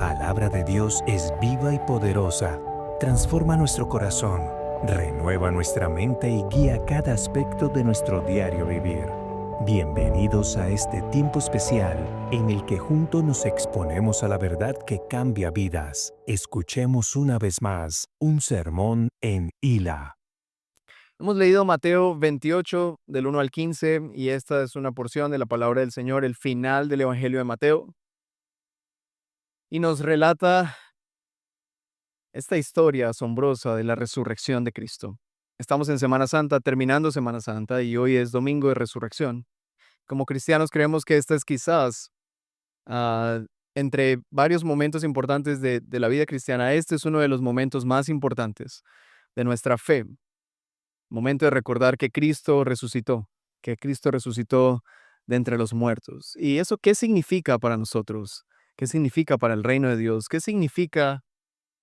palabra de Dios es viva y poderosa. Transforma nuestro corazón, renueva nuestra mente y guía cada aspecto de nuestro diario vivir. Bienvenidos a este tiempo especial en el que juntos nos exponemos a la verdad que cambia vidas. Escuchemos una vez más un sermón en Hila. Hemos leído Mateo 28 del 1 al 15 y esta es una porción de la palabra del Señor, el final del Evangelio de Mateo, y nos relata esta historia asombrosa de la resurrección de Cristo. Estamos en Semana Santa, terminando Semana Santa, y hoy es Domingo de Resurrección. Como cristianos creemos que esta es quizás, ah, entre varios momentos importantes de la vida cristiana, este es uno de los momentos más importantes de nuestra fe. Momento de recordar que Cristo resucitó de entre los muertos. ¿Y eso qué significa para nosotros? ¿Qué significa para el reino de Dios? ¿Qué significa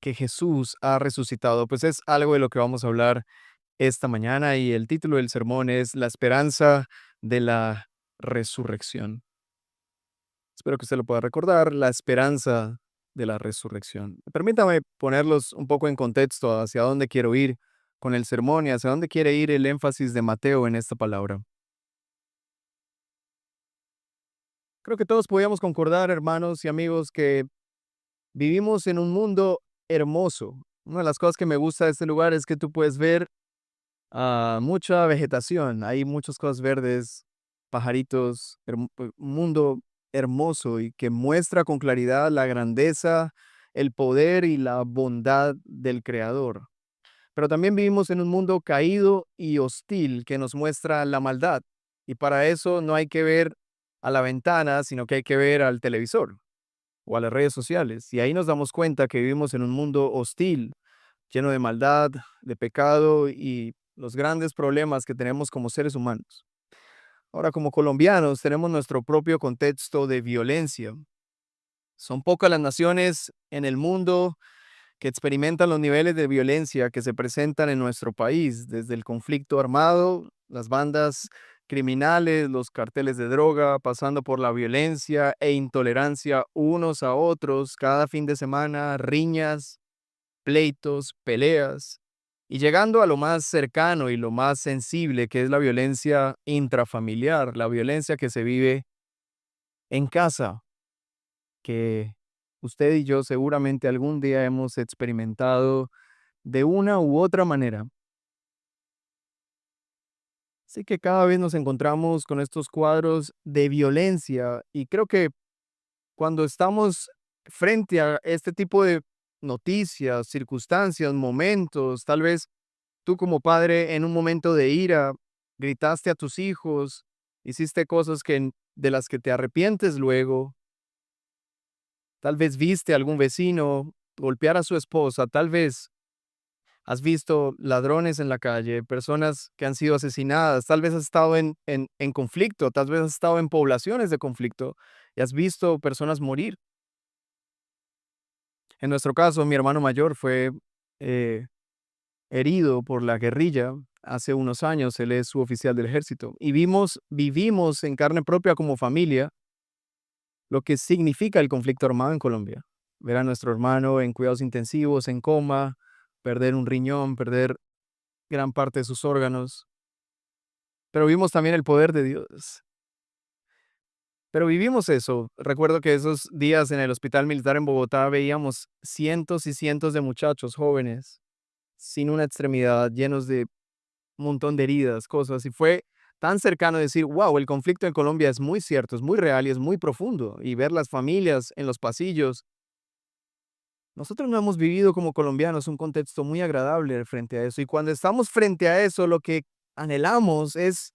que Jesús ha resucitado? Pues es algo de lo que vamos a hablar esta mañana y el título del sermón es La esperanza de la resurrección. Espero que usted lo pueda recordar, la esperanza de la resurrección. Permítame ponerlos un poco en contexto hacia dónde quiero ir con el sermón y hacia dónde quiere ir el énfasis de Mateo en esta palabra. Creo que todos podíamos concordar, hermanos y amigos, que vivimos en un mundo hermoso. Una de las cosas que me gusta de este lugar es que tú puedes ver mucha vegetación, hay muchas cosas verdes, pajaritos, un mundo hermoso y que muestra con claridad la grandeza, el poder y la bondad del Creador. Pero también vivimos en un mundo caído y hostil que nos muestra la maldad. Y para eso no hay que ver a la ventana, sino que hay que ver al televisor o a las redes sociales. Y ahí nos damos cuenta que vivimos en un mundo hostil, lleno de maldad, de pecado y los grandes problemas que tenemos como seres humanos. Ahora, como colombianos, tenemos nuestro propio contexto de violencia. Son pocas las naciones en el mundo que experimentan los niveles de violencia que se presentan en nuestro país, desde el conflicto armado, las bandas criminales, los carteles de droga, pasando por la violencia e intolerancia unos a otros cada fin de semana, riñas, pleitos, peleas, y llegando a lo más cercano y lo más sensible, que es la violencia intrafamiliar, la violencia que se vive en casa, que usted y yo seguramente algún día hemos experimentado de una u otra manera. Así que cada vez nos encontramos con estos cuadros de violencia y creo que cuando estamos frente a este tipo de noticias, circunstancias, momentos, tal vez tú como padre en un momento de ira gritaste a tus hijos, hiciste cosas de las que te arrepientes luego, tal vez viste a algún vecino golpear a su esposa, tal vez has visto ladrones en la calle, personas que han sido asesinadas, tal vez has estado en conflicto, tal vez has estado en poblaciones de conflicto y has visto personas morir. En nuestro caso, mi hermano mayor fue eh, herido por la guerrilla hace unos años, él es suboficial del ejército, y vivimos en carne propia como familia lo que significa el conflicto armado en Colombia. Ver a nuestro hermano en cuidados intensivos, en coma, perder un riñón, perder gran parte de sus órganos, pero vimos también el poder de Dios. Pero vivimos eso. Recuerdo que esos días en el hospital militar en Bogotá veíamos cientos y cientos de muchachos jóvenes sin una extremidad, llenos de un montón de heridas, cosas, y fue tan cercano decir, wow, el conflicto en Colombia es muy cierto, es muy real y es muy profundo, y ver las familias en los pasillos. Nosotros no hemos vivido como colombianos un contexto muy agradable frente a eso, y cuando estamos frente a eso, lo que anhelamos es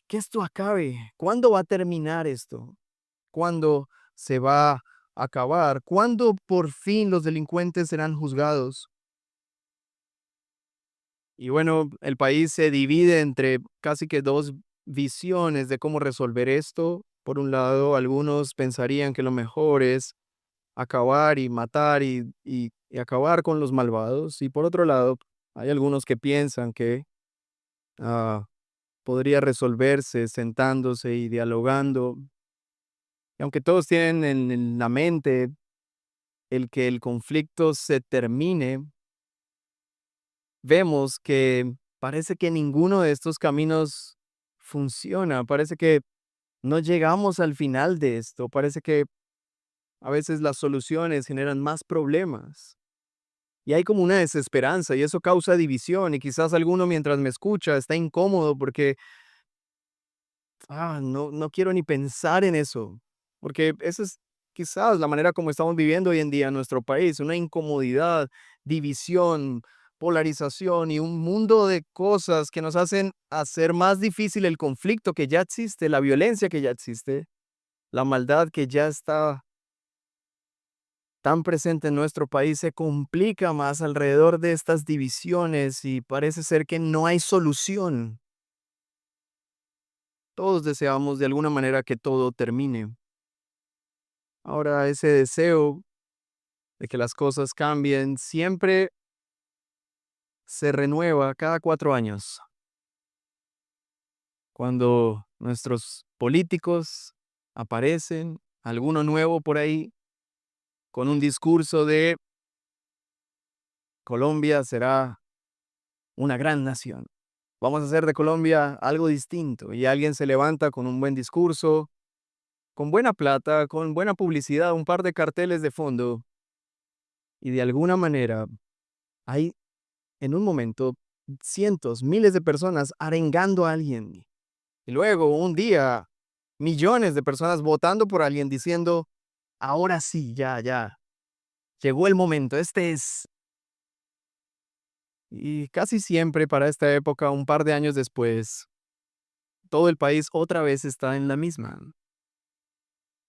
que esto acabe. ¿Cuándo va a terminar esto? ¿Cuándo se va a acabar? ¿Cuándo por fin los delincuentes serán juzgados? Y bueno, el país se divide entre casi que dos visiones de cómo resolver esto. Por un lado, algunos pensarían que lo mejor es acabar y matar y acabar con los malvados. Y por otro lado, hay algunos que piensan que ah, podría resolverse sentándose y dialogando. Y aunque todos tienen en la mente el que el conflicto se termine, vemos que parece que ninguno de estos caminos funciona, parece que no llegamos al final de esto, parece que a veces las soluciones generan más problemas. Y hay como una desesperanza y eso causa división y quizás alguno mientras me escucha está incómodo porque, no quiero ni pensar en eso, porque esa es quizás la manera como estamos viviendo hoy en día en nuestro país, una incomodidad, división, polarización y un mundo de cosas que nos hacen hacer más difícil el conflicto que ya existe, la violencia que ya existe, la maldad que ya está tan presente en nuestro país se complica más alrededor de estas divisiones y parece ser que no hay solución. Todos deseamos de alguna manera que todo termine. Ahora, ese deseo de que las cosas cambien siempre se renueva cada 4 años, cuando nuestros políticos aparecen, alguno nuevo por ahí, con un discurso de Colombia será una gran nación. Vamos a hacer de Colombia algo distinto y alguien se levanta con un buen discurso, con buena plata, con buena publicidad, un par de carteles de fondo y de alguna manera hay en un momento cientos, miles de personas arengando a alguien y luego un día millones de personas votando por alguien diciendo, ahora sí, ya, llegó el momento, este es. Y casi siempre para esta época, un par de años después, todo el país otra vez está en la misma.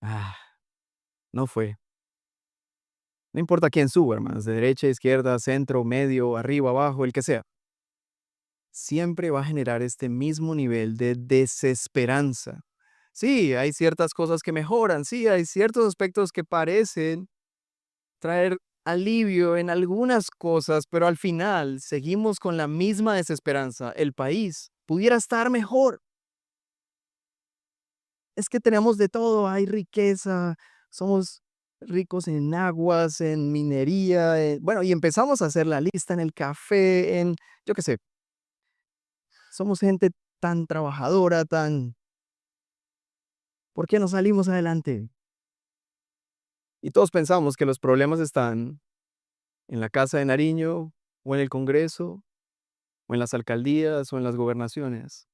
Ah, no fue. No importa quién suba, hermanos, de derecha, izquierda, centro, medio, arriba, abajo, el que sea. Siempre va a generar este mismo nivel de desesperanza. Sí, hay ciertas cosas que mejoran, sí, hay ciertos aspectos que parecen traer alivio en algunas cosas, pero al final seguimos con la misma desesperanza. El país pudiera estar mejor. Es que tenemos de todo, hay riqueza, somos ricos en aguas, en minería, bueno, y empezamos a hacer la lista en el café, yo qué sé, somos gente tan trabajadora, ¿por qué no salimos adelante? Y todos pensamos que los problemas están en la Casa de Nariño, o en el Congreso, o en las alcaldías, o en las gobernaciones.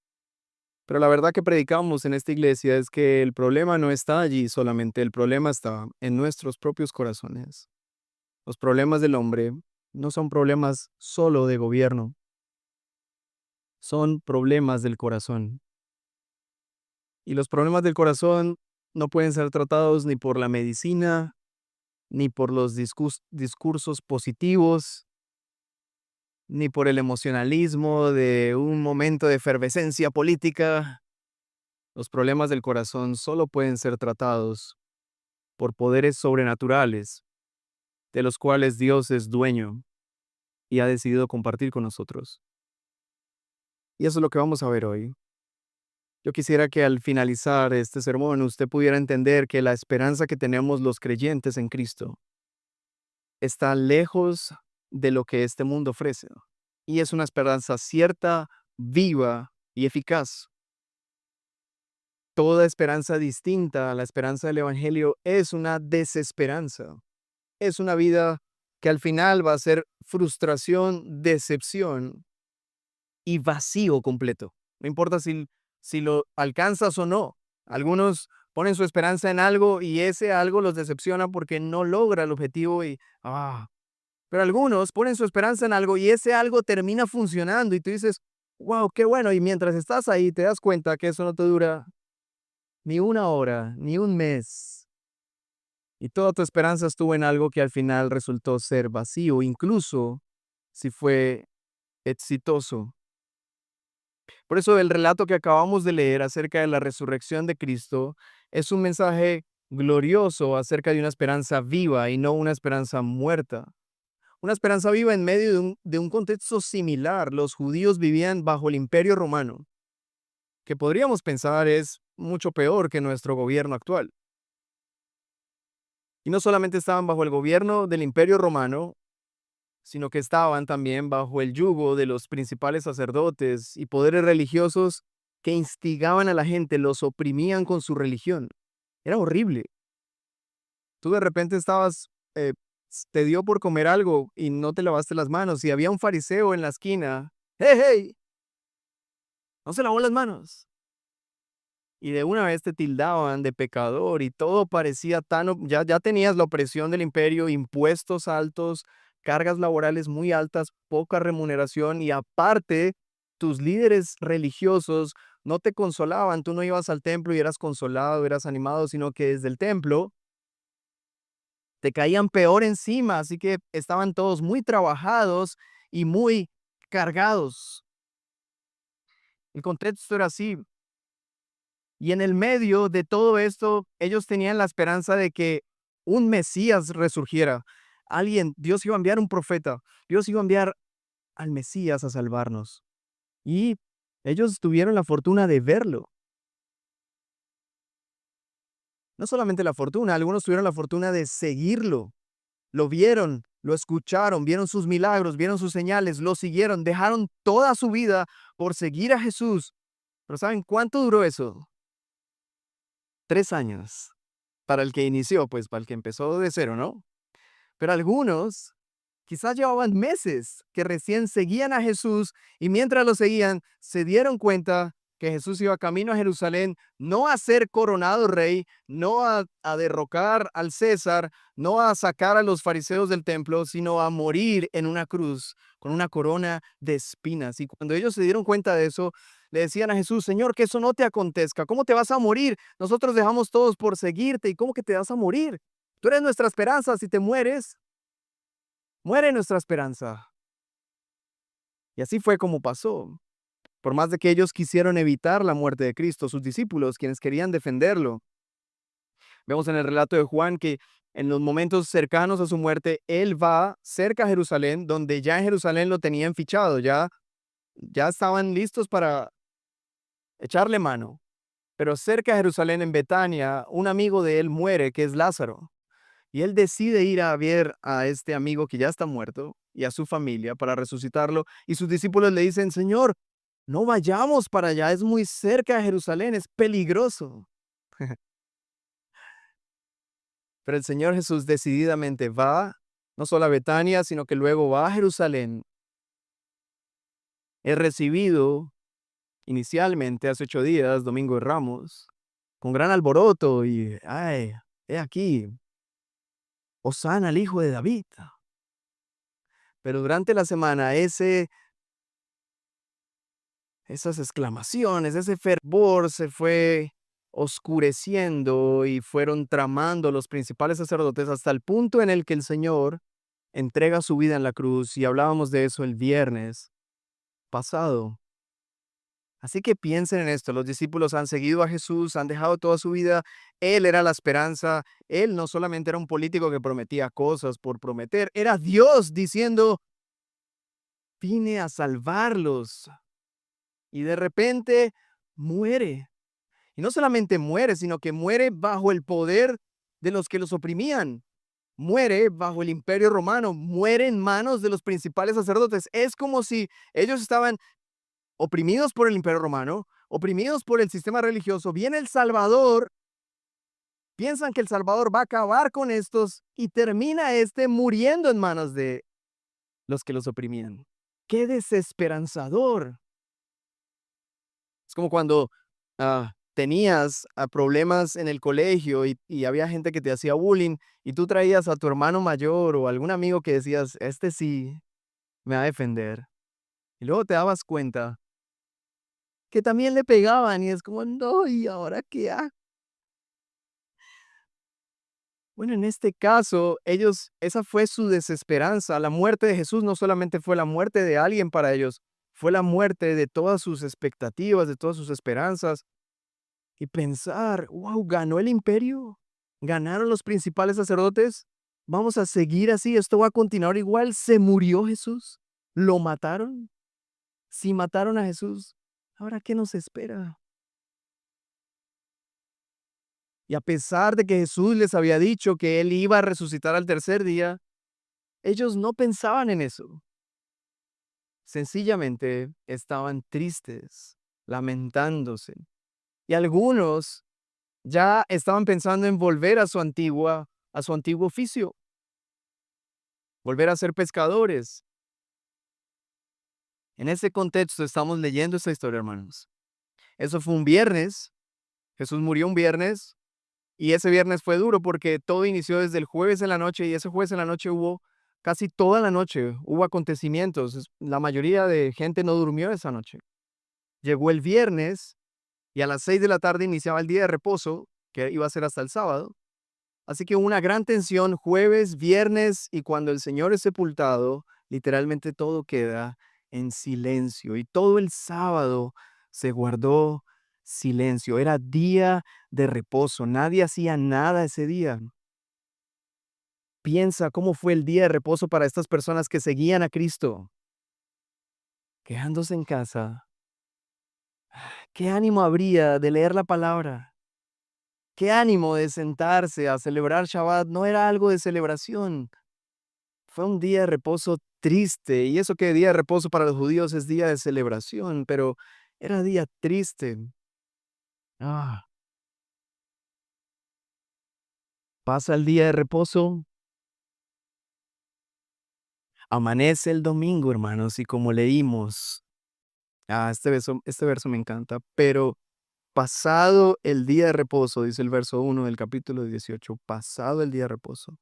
Pero la verdad que predicamos en esta iglesia es que el problema no está allí solamente, el problema está en nuestros propios corazones. Los problemas del hombre no son problemas solo de gobierno, son problemas del corazón. Y los problemas del corazón no pueden ser tratados ni por la medicina, ni por los discursos positivos, ni por el emocionalismo de un momento de efervescencia política. Los problemas del corazón solo pueden ser tratados por poderes sobrenaturales, de los cuales Dios es dueño y ha decidido compartir con nosotros. Y eso es lo que vamos a ver hoy. Yo quisiera que al finalizar este sermón usted pudiera entender que la esperanza que tenemos los creyentes en Cristo está lejos de lo que este mundo ofrece. Y es una esperanza cierta, viva y eficaz. Toda esperanza distinta a la esperanza del Evangelio es una desesperanza. Es una vida que al final va a ser frustración, decepción y vacío completo. No importa si lo alcanzas o no. Algunos ponen su esperanza en algo y ese algo los decepciona porque no logra el objetivo pero algunos ponen su esperanza en algo y ese algo termina funcionando y tú dices, wow, qué bueno. Y mientras estás ahí te das cuenta que eso no te dura ni una hora, ni un mes. Y toda tu esperanza estuvo en algo que al final resultó ser vacío, incluso si fue exitoso. Por eso el relato que acabamos de leer acerca de la resurrección de Cristo es un mensaje glorioso acerca de una esperanza viva y no una esperanza muerta. Una esperanza viva en medio de un contexto similar. Los judíos vivían bajo el Imperio Romano, que podríamos pensar es mucho peor que nuestro gobierno actual. Y no solamente estaban bajo el gobierno del Imperio Romano, sino que estaban también bajo el yugo de los principales sacerdotes y poderes religiosos que instigaban a la gente, los oprimían con su religión. Era horrible. Tú de repente eh, te dio por comer algo y no te lavaste las manos y había un fariseo en la esquina. ¡Hey, hey! No se lavó las manos. Y de una vez te tildaban de pecador y todo parecía ya tenías la opresión del imperio, impuestos altos, cargas laborales muy altas, poca remuneración y aparte tus líderes religiosos no te consolaban, tú no ibas al templo y eras consolado, eras animado, sino que desde el templo te caían peor encima, así que estaban todos muy trabajados y muy cargados. El contexto era así. Y en el medio de todo esto, ellos tenían la esperanza de que un Mesías resurgiera. Dios iba a enviar un profeta, Dios iba a enviar al Mesías a salvarnos. Y ellos tuvieron la fortuna de verlo. No solamente la fortuna, algunos tuvieron la fortuna de seguirlo. Lo vieron, lo escucharon, vieron sus milagros, vieron sus señales, lo siguieron, dejaron toda su vida por seguir a Jesús. Pero ¿saben cuánto duró eso? 3 años. Para el que inició, pues para el que empezó de cero, ¿no? Pero algunos quizás llevaban meses que recién seguían a Jesús y mientras lo seguían se dieron cuenta que Jesús iba camino a Jerusalén, no a ser coronado rey, no a derrocar al César, no a sacar a los fariseos del templo, sino a morir en una cruz con una corona de espinas. Y cuando ellos se dieron cuenta de eso, le decían a Jesús: Señor, que eso no te acontezca. ¿Cómo te vas a morir? Nosotros dejamos todos por seguirte. ¿Y cómo que te vas a morir? Tú eres nuestra esperanza. Si te mueres, muere nuestra esperanza. Y así fue como pasó. Por más de que ellos quisieron evitar la muerte de Cristo, sus discípulos, quienes querían defenderlo. Vemos en el relato de Juan que en los momentos cercanos a su muerte, él va cerca a Jerusalén, donde ya en Jerusalén lo tenían fichado, ya estaban listos para echarle mano. Pero cerca de Jerusalén, en Betania, un amigo de él muere, que es Lázaro. Y él decide ir a ver a este amigo que ya está muerto y a su familia para resucitarlo. Y sus discípulos le dicen: Señor, no vayamos para allá, es muy cerca de Jerusalén, es peligroso. Pero el Señor Jesús decididamente va, no solo a Betania, sino que luego va a Jerusalén. Es recibido inicialmente hace 8 días, Domingo de Ramos, con gran alboroto y, ay, he aquí, Hosana al hijo de David. Pero durante la semana esas exclamaciones, ese fervor se fue oscureciendo y fueron tramando los principales sacerdotes hasta el punto en el que el Señor entrega su vida en la cruz, y hablábamos de eso el viernes pasado. Así que piensen en esto: los discípulos han seguido a Jesús, han dejado toda su vida, Él era la esperanza, Él no solamente era un político que prometía cosas por prometer, era Dios diciendo: vine a salvarlos. Y de repente muere. Y no solamente muere, sino que muere bajo el poder de los que los oprimían. Muere bajo el imperio romano, muere en manos de los principales sacerdotes. Es como si ellos estaban oprimidos por el imperio romano, oprimidos por el sistema religioso. Viene el Salvador, piensan que el Salvador va a acabar con estos y termina muriendo en manos de los que los oprimían. ¡Qué desesperanzador! Es como cuando tenías problemas en el colegio y había gente que te hacía bullying y tú traías a tu hermano mayor o algún amigo que decías: este sí me va a defender. Y luego te dabas cuenta que también le pegaban y es como: no, ¿y ahora qué hago? Bueno, en este caso, esa fue su desesperanza. La muerte de Jesús no solamente fue la muerte de alguien para ellos, fue la muerte de todas sus expectativas, de todas sus esperanzas. Y pensar: wow, ganó el imperio, ganaron los principales sacerdotes, vamos a seguir así, esto va a continuar igual. Se murió Jesús, lo mataron. Si mataron a Jesús, ¿ahora qué nos espera? Y a pesar de que Jesús les había dicho que Él iba a resucitar al tercer día, ellos no pensaban en eso. Sencillamente estaban tristes, lamentándose. Y algunos ya estaban pensando en volver a su antiguo oficio, volver a ser pescadores. En ese contexto estamos leyendo esta historia, hermanos. Eso fue un viernes. Jesús murió un viernes y ese viernes fue duro porque todo inició desde el jueves en la noche y ese jueves en la noche hubo casi toda la noche, hubo acontecimientos. La mayoría de gente no durmió esa noche. Llegó el viernes y a las 6 de la tarde iniciaba el día de reposo, que iba a ser hasta el sábado. Así que hubo una gran tensión jueves, viernes y cuando el Señor es sepultado, literalmente todo queda en silencio. Y todo el sábado se guardó silencio. Era día de reposo. Nadie hacía nada ese día. Piensa cómo fue el día de reposo para estas personas que seguían a Cristo. Quedándose en casa. ¿Qué ánimo habría de leer la palabra? ¿Qué ánimo de sentarse a celebrar Shabbat? No era algo de celebración. Fue un día de reposo triste, y eso que día de reposo para los judíos es día de celebración, pero era día triste. Ah, pasa el día de reposo, amanece el domingo, hermanos, y como leímos, este verso me encanta, pero pasado el día de reposo, dice el verso 1 del capítulo 18, pasado el día de reposo,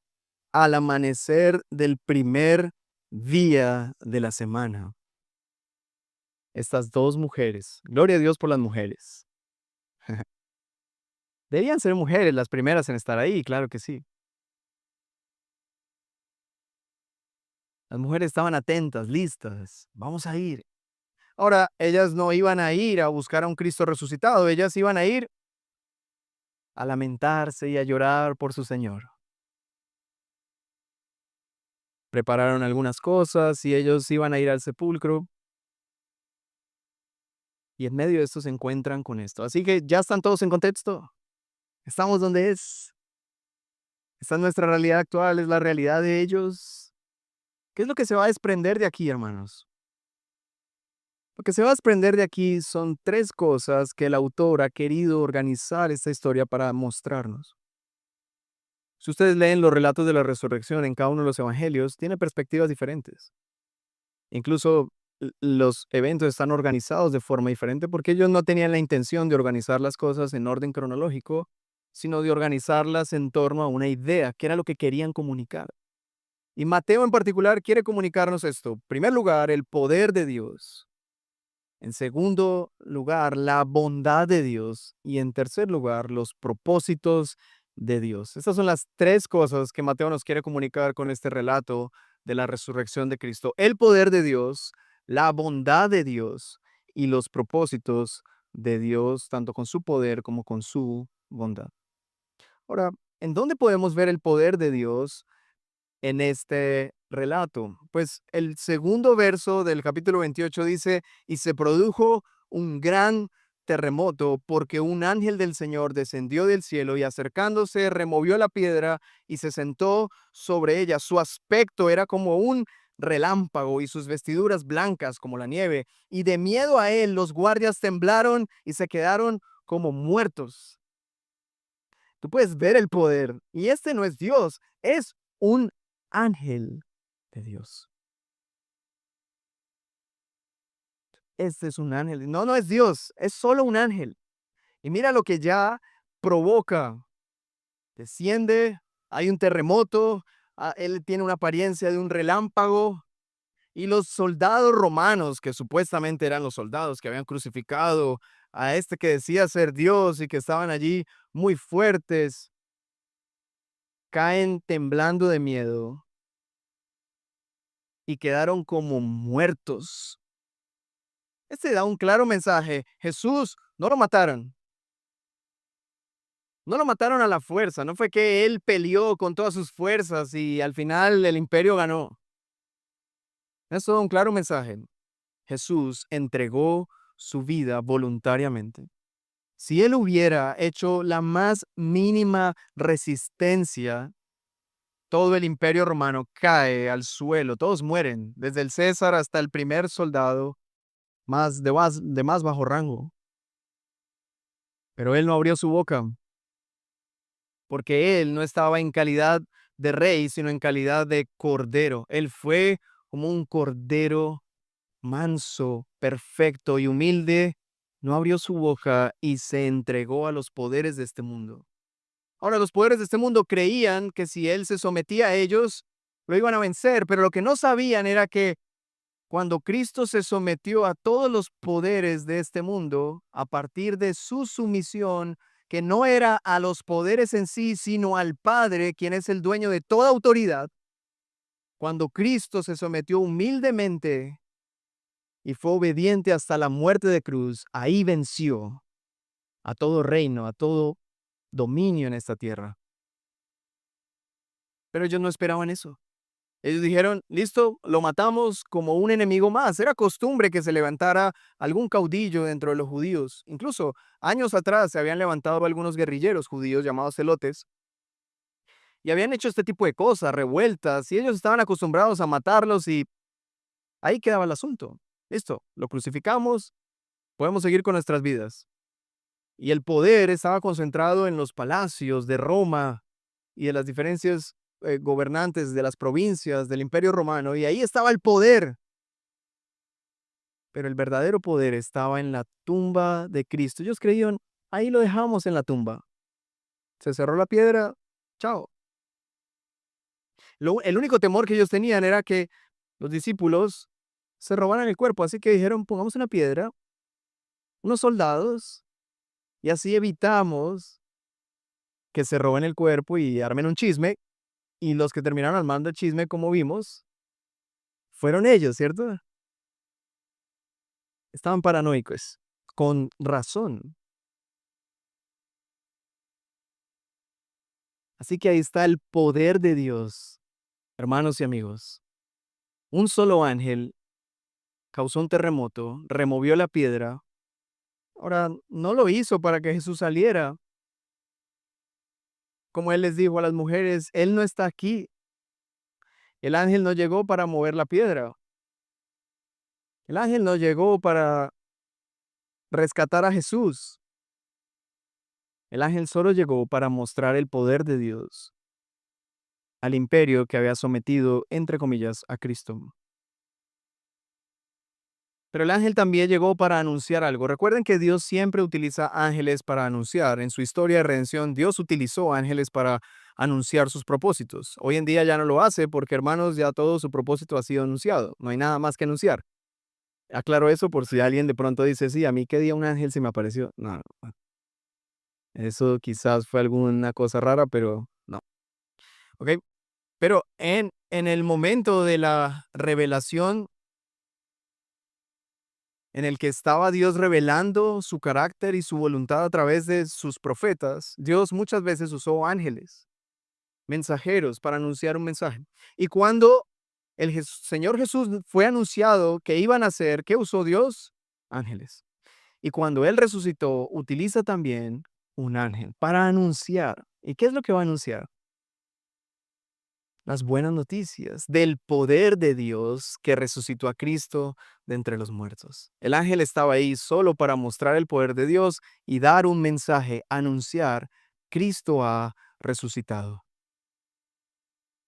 al amanecer del primer día de la semana, estas dos mujeres, gloria a Dios por las mujeres. Debían ser mujeres las primeras en estar ahí, claro que sí. Las mujeres estaban atentas, listas. Vamos a ir. Ahora, ellas no iban a ir a buscar a un Cristo resucitado, ellas iban a ir a lamentarse y a llorar por su Señor. Prepararon algunas cosas y ellos iban a ir al sepulcro. Y en medio de esto se encuentran con esto. Así que ya están todos en contexto. Estamos donde es. Esta es nuestra realidad actual, es la realidad de ellos. ¿Qué es lo que se va a desprender de aquí, hermanos? Lo que se va a desprender de aquí son tres cosas que el autor ha querido organizar esta historia para mostrarnos. Si ustedes leen los relatos de la resurrección en cada uno de los evangelios, tiene perspectivas diferentes. Incluso los eventos están organizados de forma diferente porque ellos no tenían la intención de organizar las cosas en orden cronológico, sino de organizarlas en torno a una idea, que era lo que querían comunicar. Y Mateo en particular quiere comunicarnos esto. En primer lugar, el poder de Dios. En segundo lugar, la bondad de Dios. Y en tercer lugar, los propósitos de Dios. Estas son las tres cosas que Mateo nos quiere comunicar con este relato de la resurrección de Cristo. El poder de Dios, la bondad de Dios y los propósitos de Dios, tanto con su poder como con su bondad. Ahora, ¿en dónde podemos ver el poder de Dios en este relato? Pues el segundo verso del capítulo 28 dice, y se produjo un gran terremoto porque un ángel del Señor descendió del cielo y acercándose removió la piedra y se sentó sobre ella. Su aspecto era como un relámpago y sus vestiduras blancas como la nieve. Y de miedo a él los guardias temblaron y se quedaron como muertos. Tú puedes ver el poder y este no es Dios, es un ángel de Dios. Este es un ángel. No, no es Dios, es solo un ángel. Y mira lo que ya provoca. Desciende, hay un terremoto, él tiene una apariencia de un relámpago. Y los soldados romanos, que supuestamente eran los soldados que habían crucificado a este que decía ser Dios y que estaban allí muy fuertes, caen temblando de miedo y quedaron como muertos. Este da un claro mensaje. Jesús no lo mataron. No lo mataron a la fuerza. No fue que él peleó con todas sus fuerzas y al final el imperio ganó. Eso da un claro mensaje. Jesús entregó su vida voluntariamente. Si él hubiera hecho la más mínima resistencia, todo el imperio romano cae al suelo, todos mueren, desde el César hasta el primer soldado de más bajo rango. Pero él no abrió su boca, porque él no estaba en calidad de rey, sino en calidad de cordero. Él fue como un cordero manso, perfecto y humilde, no abrió su boca y se entregó a los poderes de este mundo. Ahora, los poderes de este mundo creían que si él se sometía a ellos, lo iban a vencer, pero lo que no sabían era que cuando Cristo se sometió a todos los poderes de este mundo, a partir de su sumisión, que no era a los poderes en sí, sino al Padre, quien es el dueño de toda autoridad, cuando Cristo se sometió humildemente y fue obediente hasta la muerte de cruz, ahí venció a todo reino, a todo dominio en esta tierra. Pero ellos no esperaban eso. Ellos dijeron, listo, lo matamos como un enemigo más. Era costumbre que se levantara algún caudillo dentro de los judíos. Incluso años atrás se habían levantado algunos guerrilleros judíos llamados celotes y habían hecho este tipo de cosas, revueltas, y ellos estaban acostumbrados a matarlos y ahí quedaba el asunto. Listo, lo crucificamos, podemos seguir con nuestras vidas. Y el poder estaba concentrado en los palacios de Roma y de las diferentes gobernantes de las provincias del Imperio Romano, y ahí estaba el poder. Pero el verdadero poder estaba en la tumba de Cristo. Ellos creían, ahí lo dejamos en la tumba. Se cerró la piedra, chao. El único temor que ellos tenían era que los discípulos se robaran el cuerpo, así que dijeron, pongamos una piedra, unos soldados, y así evitamos que se roben el cuerpo y armen un chisme. Y los que terminaron armando el chisme, como vimos, fueron ellos, ¿cierto? Estaban paranoicos, con razón. Así que ahí está el poder de Dios, hermanos y amigos. Un solo ángel causó un terremoto, removió la piedra. Ahora, no lo hizo para que Jesús saliera. Como él les dijo a las mujeres, él no está aquí. El ángel no llegó para mover la piedra. El ángel no llegó para rescatar a Jesús. El ángel solo llegó para mostrar el poder de Dios al imperio que había sometido, entre comillas, a Cristo. Pero el ángel también llegó para anunciar algo. Recuerden que Dios siempre utiliza ángeles para anunciar. En su historia de redención, Dios utilizó ángeles para anunciar sus propósitos. Hoy en día ya no lo hace porque, hermanos, ya todo su propósito ha sido anunciado. No hay nada más que anunciar. Aclaro eso por si alguien de pronto dice, sí, a mí qué día un ángel se me apareció. No, no. Eso quizás fue alguna cosa rara, pero no. ¿Ok? Pero en el momento de la revelación en el que estaba Dios revelando su carácter y su voluntad a través de sus profetas, Dios muchas veces usó ángeles, mensajeros para anunciar un mensaje. Y cuando el Señor Jesús fue anunciado que iban a hacer, ¿qué usó Dios? Ángeles. Y cuando Él resucitó, utiliza también un ángel para anunciar. ¿Y qué es lo que va a anunciar? Las buenas noticias del poder de Dios que resucitó a Cristo de entre los muertos. El ángel estaba ahí solo para mostrar el poder de Dios y dar un mensaje, anunciar, Cristo ha resucitado.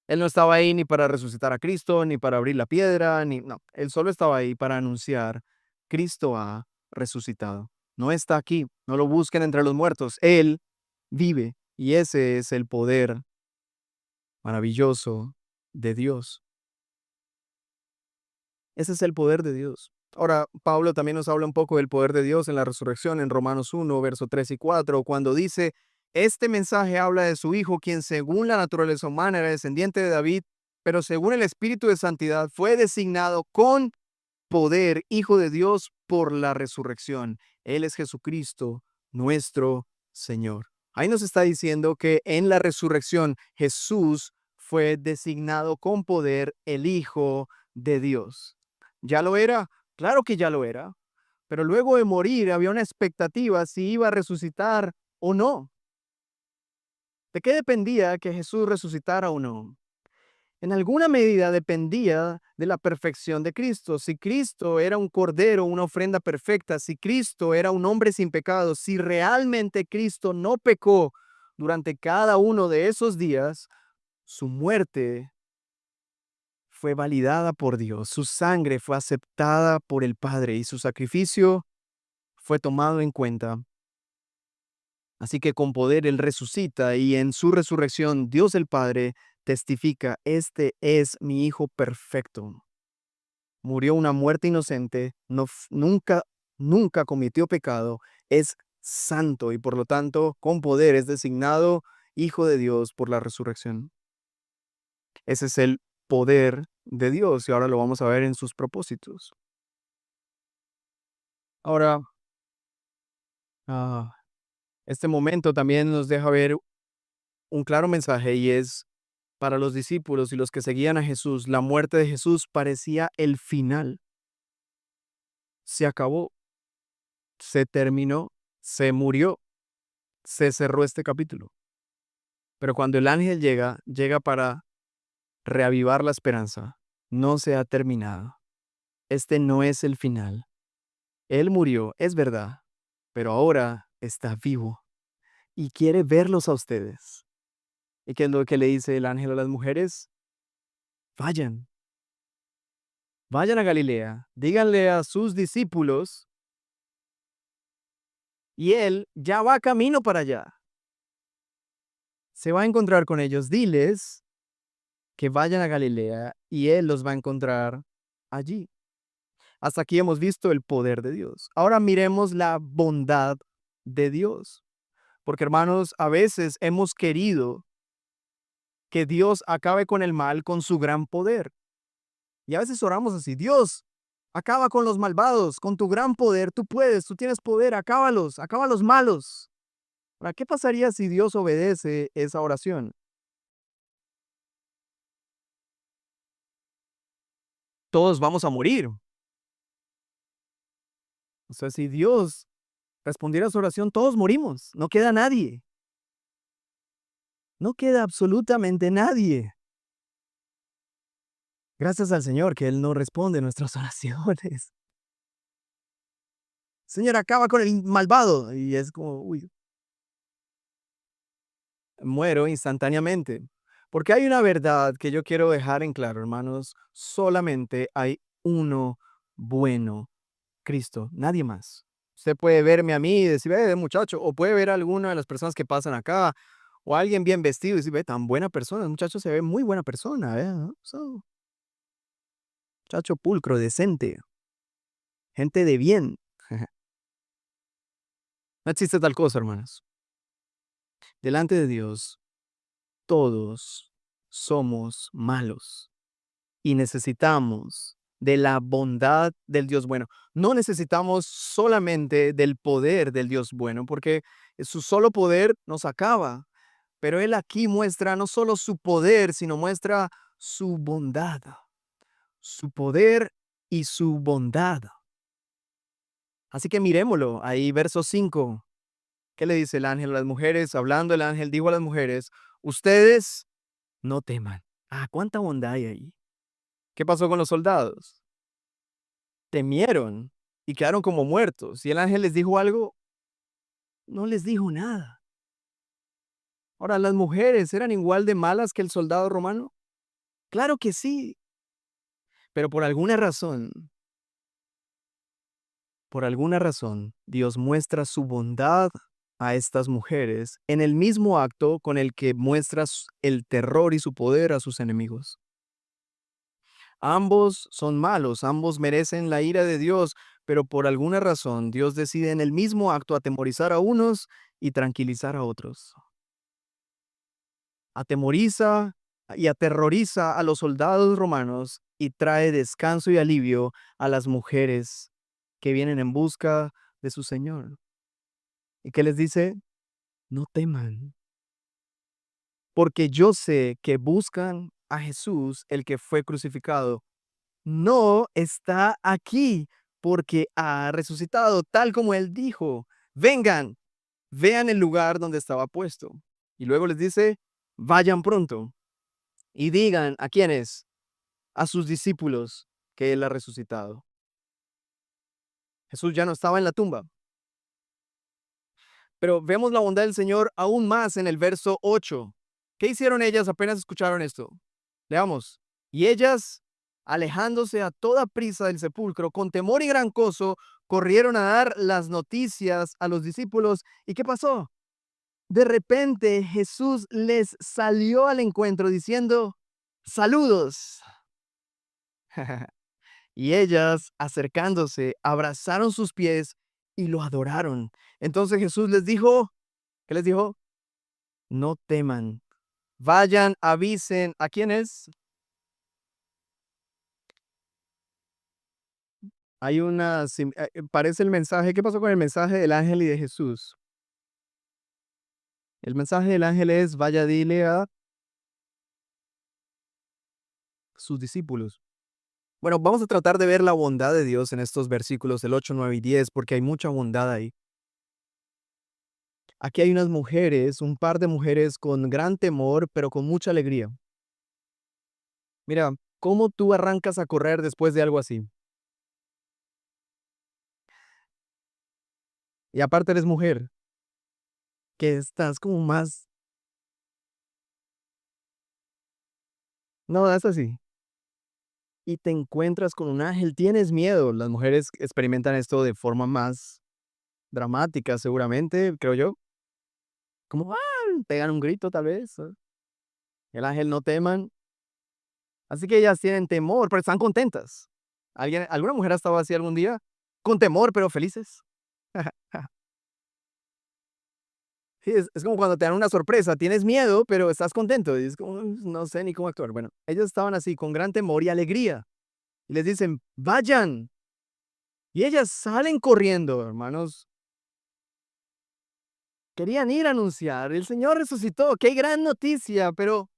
Él no estaba ahí ni para resucitar a Cristo, ni para abrir la piedra, no. Él solo estaba ahí para anunciar, Cristo ha resucitado. No está aquí, no lo busquen entre los muertos. Él vive y ese es el poder maravilloso de Dios. Ese es el poder de Dios. Ahora, Pablo también nos habla un poco del poder de Dios en la resurrección en Romanos 1, verso 3 y 4, cuando dice, este mensaje habla de su Hijo, quien según la naturaleza humana era descendiente de David, pero según el Espíritu de Santidad fue designado con poder Hijo de Dios por la resurrección. Él es Jesucristo, nuestro Señor. Ahí nos está diciendo que en la resurrección Jesús fue designado con poder el Hijo de Dios. ¿Ya lo era? Claro que ya lo era, Pero luego de morir había una expectativa si iba a resucitar o no. ¿De qué dependía que Jesús resucitara o no? En alguna medida dependía de la perfección de Cristo. Si Cristo era un cordero, una ofrenda perfecta, si Cristo era un hombre sin pecado, si realmente Cristo no pecó durante cada uno de esos días, su muerte fue validada por Dios, su sangre fue aceptada por el Padre y su sacrificio fue tomado en cuenta. Así que con poder Él resucita y en su resurrección Dios el Padre testifica, este es mi Hijo perfecto. Murió una muerte inocente, nunca cometió pecado, es santo y por lo tanto con poder es designado Hijo de Dios por la resurrección. Ese es el poder de Dios y ahora lo vamos a ver en sus propósitos. Ahora, ah, este momento también nos deja ver un claro mensaje y es para los discípulos y los que seguían a Jesús, la muerte de Jesús parecía el final. Se acabó, se terminó, se murió, se cerró este capítulo. Pero cuando el ángel llega para reavivar la esperanza. No se ha terminado. Este no es el final. Él murió, es verdad, pero ahora está vivo y quiere verlos a ustedes. ¿Y qué es lo que le dice el ángel a las mujeres? Vayan, vayan a Galilea, díganle a sus discípulos y él ya va camino para allá. Se va a encontrar con ellos. Diles que vayan a Galilea y él los va a encontrar allí. Hasta aquí hemos visto el poder de Dios. Ahora miremos la bondad de Dios. Porque hermanos, a veces hemos querido que Dios acabe con el mal con su gran poder. Y a veces oramos así, Dios, acaba con los malvados, con tu gran poder, tú puedes, tú tienes poder, acábalos, acaba los malos. Ahora, ¿qué pasaría si Dios obedece esa oración? Todos vamos a morir. O sea, si Dios respondiera a su oración, todos morimos, no queda nadie. No queda absolutamente nadie. Gracias al Señor que Él no responde nuestras oraciones. Señor, acaba con el malvado. Y es como, uy, muero instantáneamente. Porque hay una verdad que yo quiero dejar en claro, hermanos. Solamente hay uno bueno, Cristo, nadie más. Usted puede verme a mí y decir, muchacho, o puede ver a alguna de las personas que pasan acá, o a alguien bien vestido y decir, ve, tan buena persona, el muchacho se ve muy buena persona, ¿no? Muchacho pulcro, decente, gente de bien. No existe tal cosa, hermanos. Delante de Dios, todos somos malos y necesitamos de la bondad del Dios bueno. No necesitamos solamente del poder del Dios bueno, porque su solo poder nos acaba. Pero Él aquí muestra no solo su poder, sino muestra su bondad. Su poder y su bondad. Así que miremoslo. Ahí, verso 5. ¿Qué le dice el ángel a las mujeres? Hablando, el ángel dijo a las mujeres, ustedes no teman. Ah, cuánta bondad hay ahí. ¿Qué pasó con los soldados? Temieron y quedaron como muertos. ¿Y el ángel les dijo algo? No les dijo nada. Ahora, ¿las mujeres eran igual de malas que el soldado romano? Claro que sí. Pero por alguna razón, Dios muestra su bondad a estas mujeres en el mismo acto con el que muestra el terror y su poder a sus enemigos. Ambos son malos, ambos merecen la ira de Dios, pero por alguna razón Dios decide en el mismo acto atemorizar a unos y tranquilizar a otros. Atemoriza y aterroriza a los soldados romanos y trae descanso y alivio a las mujeres que vienen en busca de su Señor. ¿Y qué les dice? No teman, porque yo sé que buscan a Jesús, el que fue crucificado. No está aquí, porque ha resucitado, tal como él dijo. Vengan, vean el lugar donde estaba puesto. Y luego les dice, vayan pronto y digan a quiénes, a sus discípulos, que él ha resucitado. Jesús ya no estaba en la tumba. Pero vemos la bondad del Señor aún más en el verso 8. ¿Qué hicieron ellas apenas escucharon esto? Leamos. Y ellas, alejándose a toda prisa del sepulcro, con temor y gran gozo, corrieron a dar las noticias a los discípulos. ¿Y qué pasó? De repente Jesús les salió al encuentro diciendo, saludos. Y ellas, acercándose, abrazaron sus pies y lo adoraron. Entonces Jesús les dijo, ¿qué les dijo? No teman. Vayan, avisen, ¿a quiénes? Hay una, parece el mensaje, ¿qué pasó con el mensaje del ángel y de Jesús? El mensaje del ángel es, vaya, dile a sus discípulos. Bueno, vamos a tratar de ver la bondad de Dios en estos versículos del 8, 9 y 10, porque hay mucha bondad ahí. Aquí hay unas mujeres, un par de mujeres con gran temor, pero con mucha alegría. Mira, ¿cómo tú arrancas a correr después de algo así? Y aparte eres mujer, que estás como más... No, es así. Y te encuentras con un ángel, tienes miedo. Las mujeres experimentan esto de forma más dramática, seguramente, creo yo. Como, pegan un grito tal vez. El ángel no teman. Así que ellas tienen temor, pero están contentas. ¿Alguna mujer ha estado así algún día? Con temor, pero felices. Sí, es como cuando te dan una sorpresa, tienes miedo, pero estás contento. Y es como, no sé ni cómo actuar. Bueno, ellos estaban así, con gran temor y alegría. Y les dicen, vayan. Y ellas salen corriendo, hermanos. Querían ir a anunciar, el Señor resucitó, qué gran noticia, pero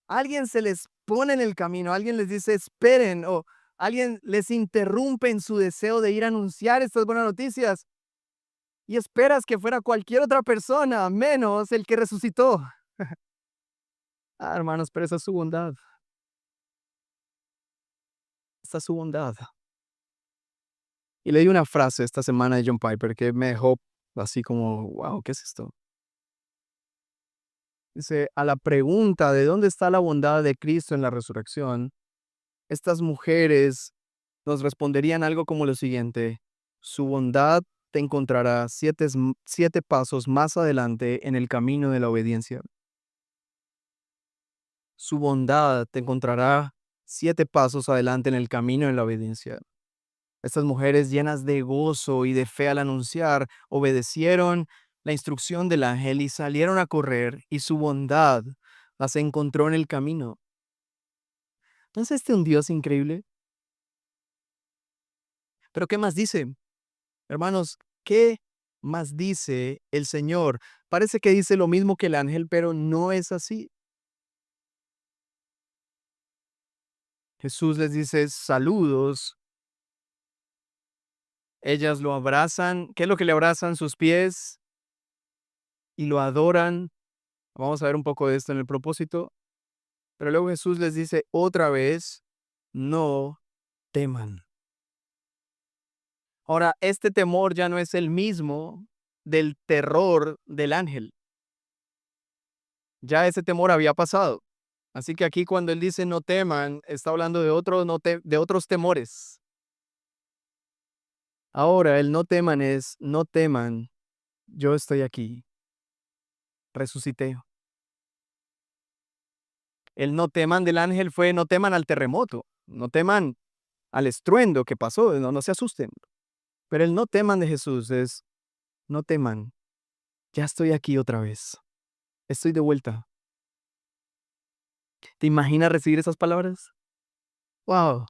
alguien se les pone en el camino, alguien les dice, esperen, o alguien les interrumpe en su deseo de ir a anunciar estas buenas noticias. Y esperas que fuera cualquier otra persona, menos el que resucitó. Hermanos, pero esa es su bondad. Esta es su bondad. Y leí una frase esta semana de John Piper que me dejó así como, wow, ¿qué es esto? Dice, a la pregunta de dónde está la bondad de Cristo en la resurrección, estas mujeres nos responderían algo como lo siguiente: su bondad te encontrará siete pasos más adelante en el camino de la obediencia. Su bondad te encontrará 7 pasos adelante en el camino de la obediencia. Estas mujeres llenas de gozo y de fe al anunciar, obedecieron la instrucción del ángel y salieron a correr, y su bondad las encontró en el camino. ¿No es este un Dios increíble? Pero ¿qué más dice? Hermanos, ¿qué más dice el Señor? Parece que dice lo mismo que el ángel, pero no es así. Jesús les dice saludos. Ellas lo abrazan. ¿Qué es lo que le abrazan? Sus pies, y lo adoran. Vamos a ver un poco de esto en el propósito. Pero luego Jesús les dice otra vez, no teman. Ahora, este temor ya no es el mismo del terror del ángel. Ya ese temor había pasado. Así que aquí cuando él dice no teman, está hablando de de otros temores. Ahora el no teman es, no teman, yo estoy aquí, resucité. El no teman del ángel fue no teman al terremoto, no teman al estruendo que pasó, no se asusten. Pero el no teman de Jesús es, no teman, ya estoy aquí otra vez, estoy de vuelta. ¿Te imaginas recibir esas palabras? ¡Wow!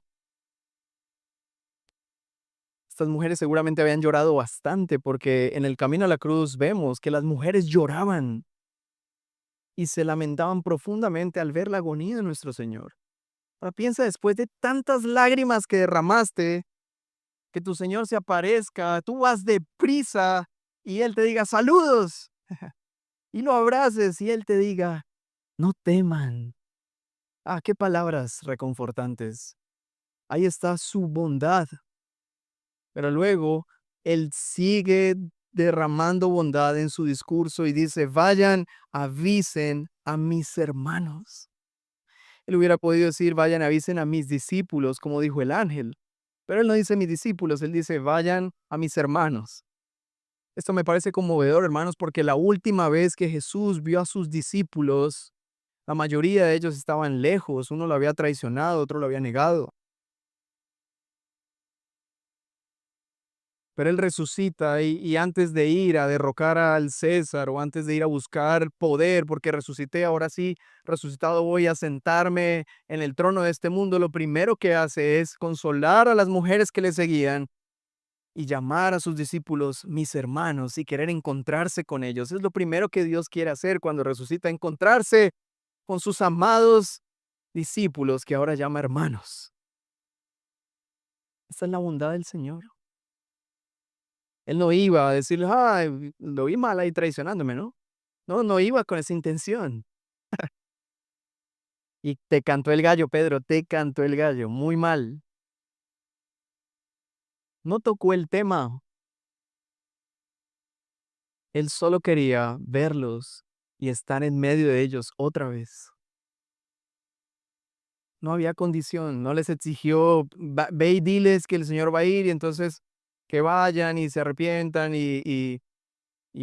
Estas mujeres seguramente habían llorado bastante porque en el camino a la cruz vemos que las mujeres lloraban y se lamentaban profundamente al ver la agonía de nuestro Señor. Ahora piensa, después de tantas lágrimas que derramaste, que tu Señor se aparezca, tú vas deprisa y Él te diga saludos y lo abraces y Él te diga, no teman. Ah, qué palabras reconfortantes. Ahí está su bondad. Pero luego Él sigue derramando bondad en su discurso y dice, vayan, avisen a mis hermanos. Él hubiera podido decir, vayan, avisen a mis discípulos, como dijo el ángel. Pero él no dice mis discípulos, él dice, vayan a mis hermanos. Esto me parece conmovedor, hermanos, porque la última vez que Jesús vio a sus discípulos, la mayoría de ellos estaban lejos, uno lo había traicionado, otro lo había negado. Pero él resucita y antes de ir a derrocar al César o antes de ir a buscar poder, porque resucité, ahora sí, resucitado voy a sentarme en el trono de este mundo, lo primero que hace es consolar a las mujeres que le seguían y llamar a sus discípulos mis hermanos y querer encontrarse con ellos. Es lo primero que Dios quiere hacer cuando resucita, encontrarse con sus amados discípulos que ahora llama hermanos. Esta es la bondad del Señor. Él no iba a decirle, ay, lo vi mal ahí traicionándome, ¿no? No, no iba con esa intención. Y te cantó el gallo, Pedro, te cantó el gallo, muy mal. No tocó el tema. Él solo quería verlos y estar en medio de ellos otra vez. No había condición, no les exigió, ve y diles que el Señor va a ir y entonces que vayan y se arrepientan y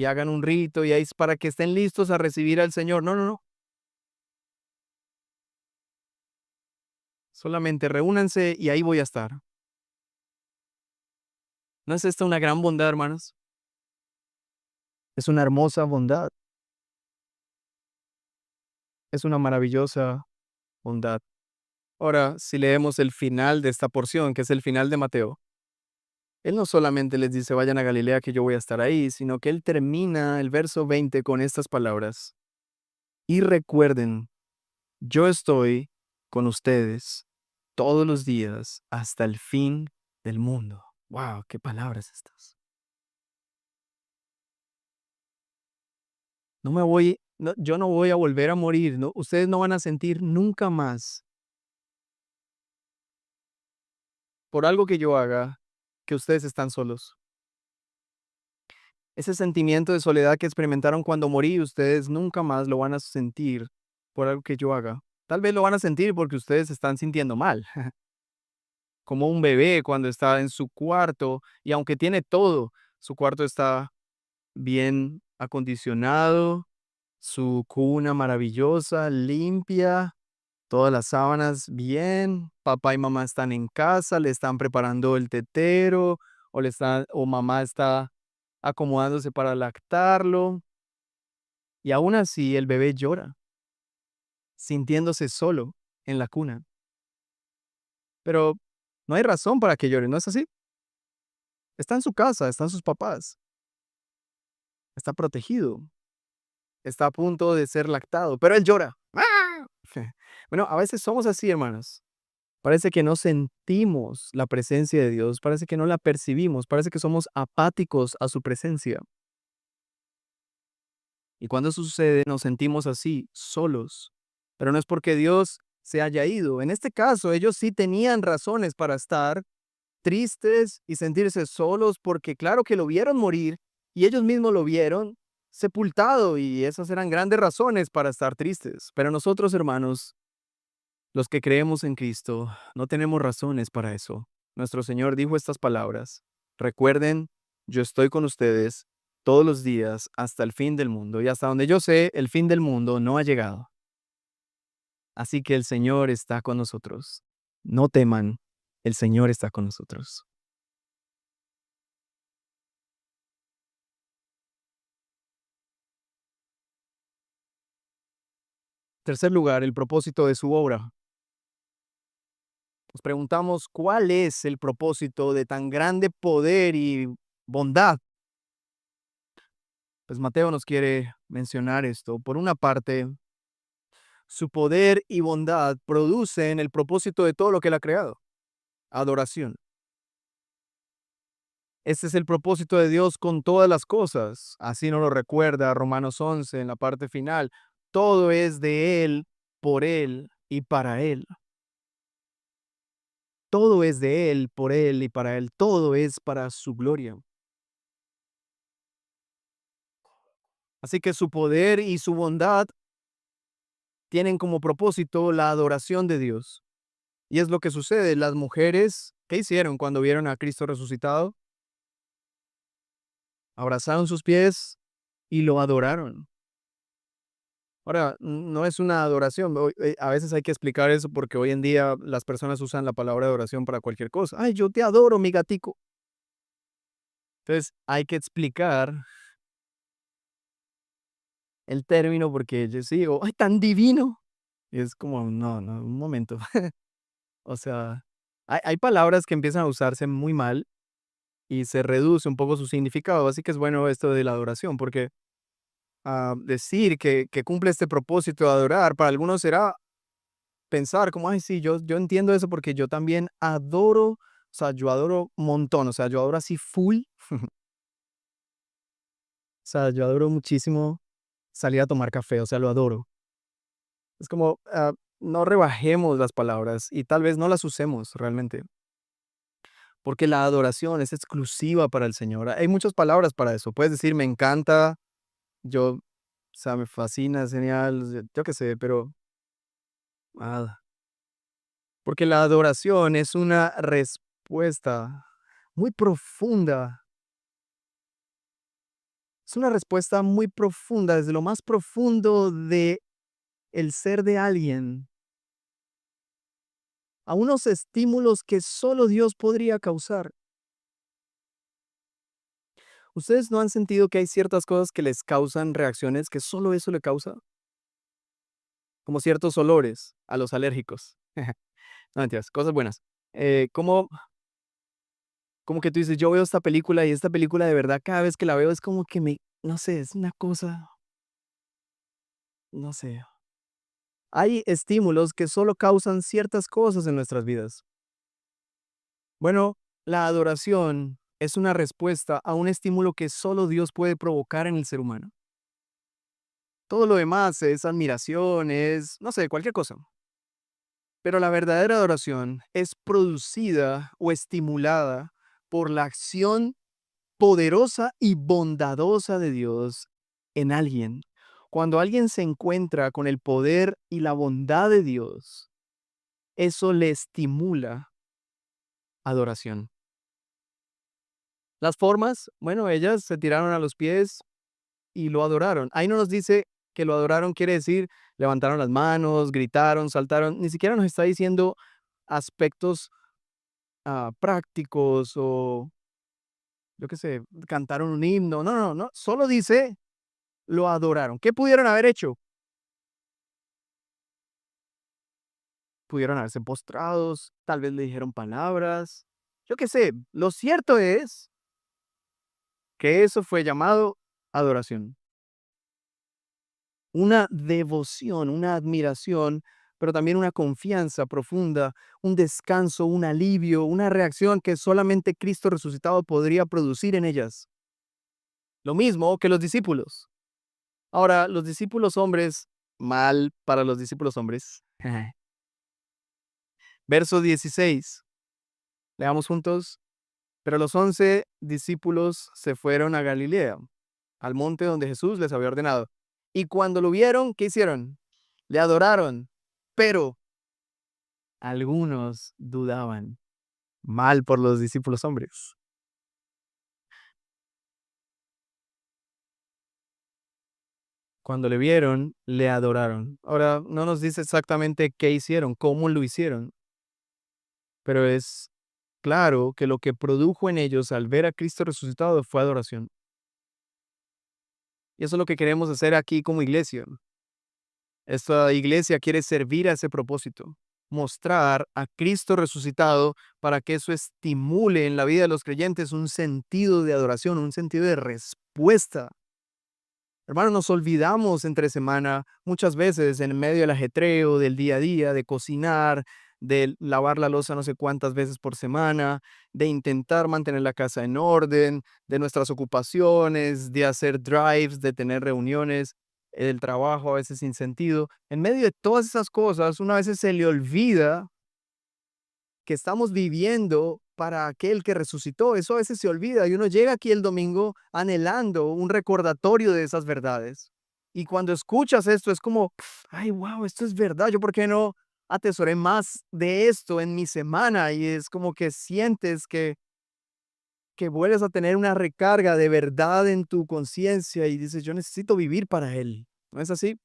hagan un rito y ahí es para que estén listos a recibir al Señor. No, no, no. Solamente reúnanse y ahí voy a estar. ¿No es esta una gran bondad, hermanos? Es una hermosa bondad. Es una maravillosa bondad. Ahora, si leemos el final de esta porción, que es el final de Mateo, él no solamente les dice vayan a Galilea que yo voy a estar ahí, sino que él termina el verso 20 con estas palabras. Y recuerden, yo estoy con ustedes todos los días hasta el fin del mundo. ¡Wow! ¡Qué palabras estas! Yo no voy a volver a morir, ¿no? Ustedes no van a sentir nunca más por algo que yo haga que ustedes están solos. Ese sentimiento de soledad que experimentaron cuando morí, ustedes nunca más lo van a sentir por algo que yo haga. Tal vez lo van a sentir porque ustedes se están sintiendo mal, como un bebé cuando está en su cuarto y aunque tiene todo, su cuarto está bien acondicionado, su cuna maravillosa, limpia, todas las sábanas bien, papá y mamá están en casa, le están preparando el tetero o mamá está acomodándose para lactarlo. Y aún así el bebé llora, sintiéndose solo en la cuna. Pero no hay razón para que llore, ¿no es así? Está en su casa, están sus papás, está protegido, está a punto de ser lactado, pero él llora. ¡Ah! Bueno, a veces somos así, hermanos. Parece que no sentimos la presencia de Dios, parece que no la percibimos, parece que somos apáticos a su presencia. Y cuando eso sucede, nos sentimos así, solos. Pero no es porque Dios se haya ido. En este caso, ellos sí tenían razones para estar tristes y sentirse solos, porque claro que lo vieron morir y ellos mismos lo vieron sepultado y esas eran grandes razones para estar tristes. Pero nosotros, hermanos, los que creemos en Cristo, no tenemos razones para eso. Nuestro Señor dijo estas palabras: recuerden, yo estoy con ustedes todos los días hasta el fin del mundo. Y hasta donde yo sé, el fin del mundo no ha llegado. Así que el Señor está con nosotros. No teman, el Señor está con nosotros. Tercer lugar, el propósito de su obra. Nos preguntamos cuál es el propósito de tan grande poder y bondad. Pues Mateo nos quiere mencionar esto. Por una parte, su poder y bondad producen el propósito de todo lo que él ha creado: adoración. Este es el propósito de Dios con todas las cosas. Así nos lo recuerda Romanos 11 en la parte final. Todo es de Él, por Él y para Él. Todo es de Él, por Él y para Él. Todo es para su gloria. Así que su poder y su bondad tienen como propósito la adoración de Dios. Y es lo que sucede. Las mujeres, ¿qué hicieron cuando vieron a Cristo resucitado? Abrazaron sus pies y lo adoraron. Ahora, no es una adoración. A veces hay que explicar eso porque hoy en día las personas usan la palabra adoración para cualquier cosa. Ay, yo te adoro, mi gatico. Entonces, hay que explicar el término porque yo sí digo, ay, tan divino. Y es como, no, no, un momento. O sea, hay palabras que empiezan a usarse muy mal y se reduce un poco su significado. Así que es bueno esto de la adoración, porque decir que cumple este propósito de adorar, para algunos será pensar como, ay, sí, yo entiendo eso porque yo también adoro, o sea, yo adoro un montón, o sea, yo adoro así full, o sea, yo adoro muchísimo salir a tomar café, o sea, lo adoro. Es como, no rebajemos las palabras y tal vez no las usemos realmente, porque la adoración es exclusiva para el Señor. Hay muchas palabras para eso. Puedes decir, me encanta, yo, o sea, me fascina, es genial, yo qué sé, pero nada. Porque la adoración es una respuesta muy profunda. Es una respuesta muy profunda, desde lo más profundo de el ser de alguien, a unos estímulos que solo Dios podría causar. ¿Ustedes no han sentido que hay ciertas cosas que les causan reacciones que solo eso le causa? Como ciertos olores a los alérgicos. No, mentiras, cosas buenas. Como que tú dices, yo veo esta película y esta película de verdad cada vez que la veo es como que no sé, es una cosa, no sé. Hay estímulos que solo causan ciertas cosas en nuestras vidas. Bueno, la adoración es una respuesta a un estímulo que solo Dios puede provocar en el ser humano. Todo lo demás es admiración, es, no sé, cualquier cosa. Pero la verdadera adoración es producida o estimulada por la acción poderosa y bondadosa de Dios en alguien. Cuando alguien se encuentra con el poder y la bondad de Dios, eso le estimula adoración. Las formas, bueno, ellas se tiraron a los pies y lo adoraron. Ahí no nos dice que lo adoraron, quiere decir levantaron las manos, gritaron, saltaron. Ni siquiera nos está diciendo aspectos prácticos o, yo qué sé, cantaron un himno. No, no, no. Solo dice lo adoraron. ¿Qué pudieron haber hecho? Pudieron haberse postrados, tal vez le dijeron palabras. Yo qué sé. Lo cierto es que eso fue llamado adoración. Una devoción, una admiración, pero también una confianza profunda, un descanso, un alivio, una reacción que solamente Cristo resucitado podría producir en ellas. Lo mismo que los discípulos. Ahora, los discípulos hombres, mal para los discípulos hombres. Verso 16. Leamos juntos. Pero los 11 discípulos se fueron a Galilea, al monte donde Jesús les había ordenado. Y cuando lo vieron, ¿qué hicieron? Le adoraron, pero algunos dudaban. Mal por los discípulos hombres. Cuando le vieron, le adoraron. Ahora, no nos dice exactamente qué hicieron, cómo lo hicieron, pero es claro que lo que produjo en ellos al ver a Cristo resucitado fue adoración. Y eso es lo que queremos hacer aquí como iglesia. Esta iglesia quiere servir a ese propósito, mostrar a Cristo resucitado para que eso estimule en la vida de los creyentes un sentido de adoración, un sentido de respuesta. Hermanos, nos olvidamos entre semana muchas veces en medio del ajetreo del día a día, de cocinar, de lavar la loza no sé cuántas veces por semana, de intentar mantener la casa en orden, de nuestras ocupaciones, de hacer drives, de tener reuniones, el trabajo a veces sin sentido. En medio de todas esas cosas, una vez se le olvida que estamos viviendo para aquel que resucitó. Eso a veces se olvida y uno llega aquí el domingo anhelando un recordatorio de esas verdades. Y cuando escuchas esto es como, ay, wow, esto es verdad. Yo, ¿por qué no atesoré más de esto en mi semana? Y es como que sientes que vuelves a tener una recarga de verdad en tu conciencia y dices, yo necesito vivir para Él. ¿No es así?